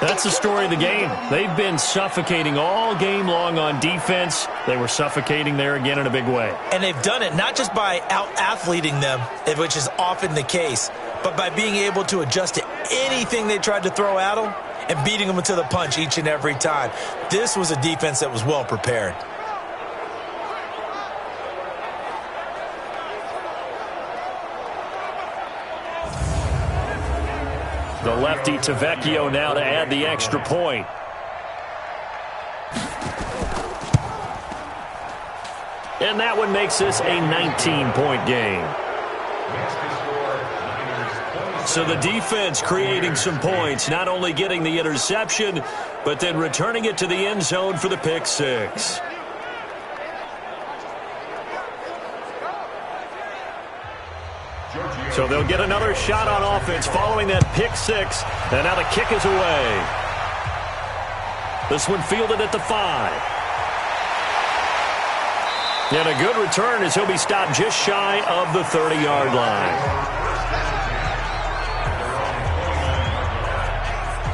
That's the story of the game. They've been suffocating all game long on defense. They were suffocating there again in a big way. And they've done it not just by out-athleting them, which is often the case, but by being able to adjust to anything they tried to throw at them and beating them to the punch each and every time. This was a defense that was well prepared. The lefty Tavecchio now to add the extra point. And that one makes this a 19-point game. So the defense creating some points, not only getting the interception, but then returning it to the end zone for the pick six. So they'll get another shot on offense following that pick six. And now the kick is away. This one fielded at the 5. And a good return as he'll be stopped just shy of the 30-yard line.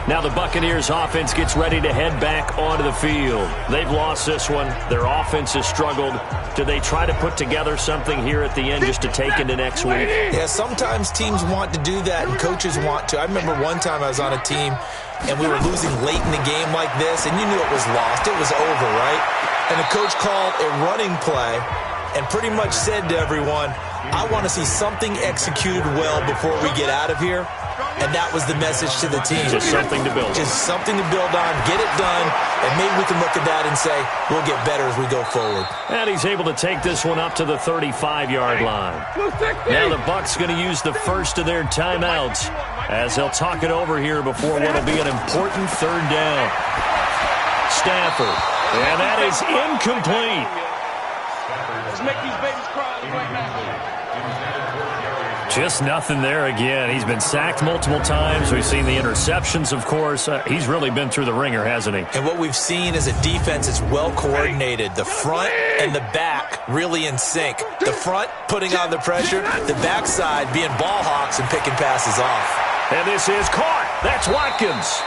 Now the Buccaneers offense gets ready to head back onto the field. They've lost this one. Their offense has struggled. Do they try to put together something here at the end just to take into next week? Yeah, sometimes teams want to do that and coaches want to. I remember one time I was on a team and we were losing late in the game like this, and you knew it was lost. It was over, right? And the coach called a running play and pretty much said to everyone, I want to see something executed well before we get out of here. And that was the message to the team. Just something to build on. Just something to build on, get it done, and maybe we can look at that and say, we'll get better as we go forward. And he's able to take this one up to the 35-yard line. Now the Bucs going to use the first of their timeouts as they'll talk it over here before what will be an important third down. Stafford, and that is incomplete. Let's make these babies cry right now. Just nothing there again. He's been sacked multiple times. We've seen the interceptions, of course. He's really been through the ringer, hasn't he? And what we've seen is a defense that's well coordinated. The front and the back really in sync. The front putting on the pressure, the backside being ball hawks and picking passes off. And this is caught. That's Watkins.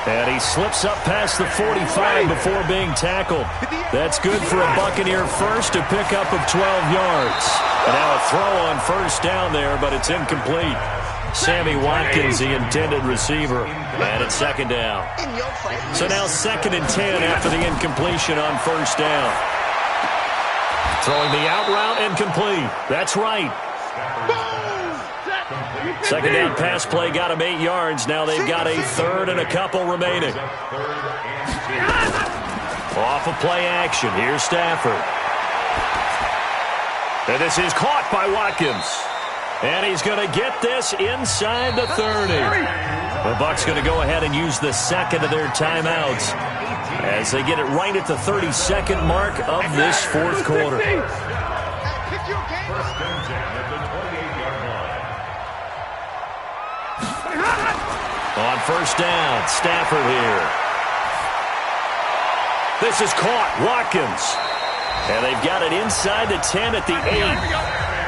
And he slips up past the 45 before being tackled. That's good for a Buccaneer first, a pickup of 12 yards. And now a throw on first down there, but it's incomplete. Sammy Watkins, the intended receiver, and it's second down. So now 2nd and 10 after the incompletion on first down. Throwing the out route and complete. That's right. Second down pass play got him 8 yards. Now they've got a 3rd and a couple remaining. Off of play action. Here's Stafford. And this is caught by Watkins. And he's going to get this inside the 30. The Bucs going to go ahead and use the second of their timeouts as they get it right at the 32nd mark of this fourth quarter. On first down, Stafford here. This is caught, Watkins. And they've got it inside the 10 at the 8.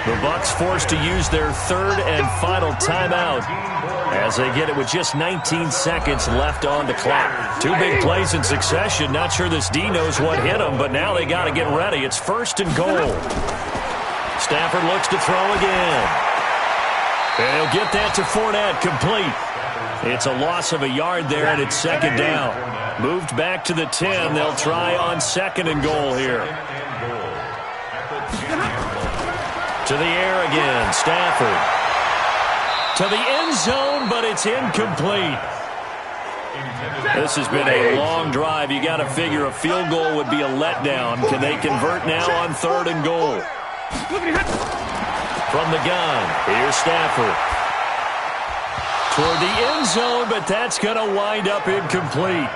The Bucs forced to use their 3rd and final timeout as they get it with just 19 seconds left on the clock. 2 big plays in succession. Not sure this D knows what hit him, but now they got to get ready. It's 1st and goal. Stafford looks to throw again. And he'll get that to Fournette, complete. It's a loss of a yard there, and it's 2nd down. Moved back to the 10. They'll try on 2nd and goal here. To the air again, Stafford. To the end zone, but it's incomplete. This has been a long drive. You got to figure a field goal would be a letdown. Can they convert now on 3rd and goal? From the gun, here's Stafford. Toward the end zone, but that's going to wind up incomplete.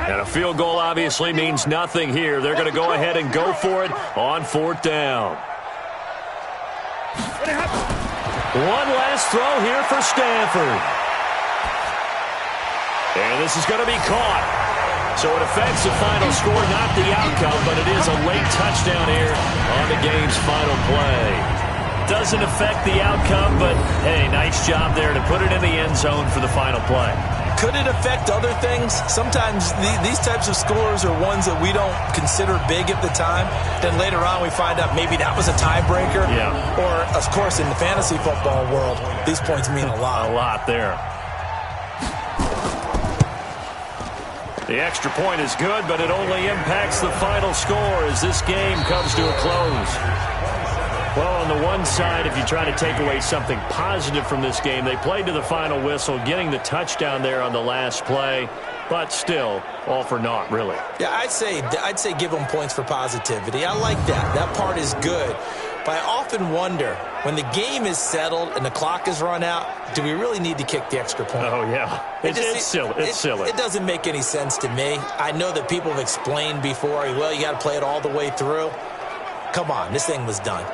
And a field goal obviously means nothing here. They're going to go ahead and go for it on 4th down. One last throw here for Stanford. And this is going to be caught. So it affects the final score, not the outcome, but it is a late touchdown here on the game's final play. Doesn't affect the outcome, but, hey, nice job there to put it in the end zone for the final play. Could it affect other things? Sometimes these types of scores are ones that we don't consider big at the time. Then later on we find out maybe that was a tiebreaker. Yeah. Or, of course, in the fantasy football world, these points mean a lot. A lot there. The extra point is good, but it only impacts the final score as this game comes to a close. Well, on the one side, if you try to take away something positive from this game, they played to the final whistle, getting the touchdown there on the last play, but still, all for naught, really. Yeah, I'd say give them points for positivity. I like that. That part is good. But I often wonder, when the game is settled and the clock is run out, do we really need to kick the extra point? Oh, yeah. It's silly. It's silly. It doesn't make any sense to me. I know that people have explained before, well, you got to play it all the way through. Come on, this thing was done.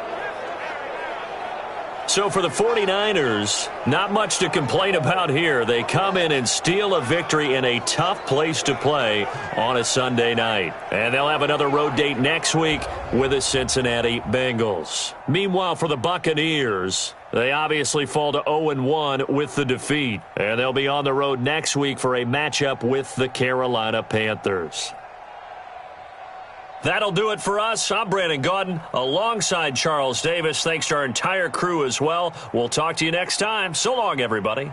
So for the 49ers, not much to complain about here. They come in and steal a victory in a tough place to play on a Sunday night. And they'll have another road date next week with the Cincinnati Bengals. Meanwhile, for the Buccaneers, they obviously fall to 0-1 with the defeat. And they'll be on the road next week for a matchup with the Carolina Panthers. That'll do it for us. I'm Brandon Gaudin alongside Charles Davis. Thanks to our entire crew as well. We'll talk to you next time. So long, everybody.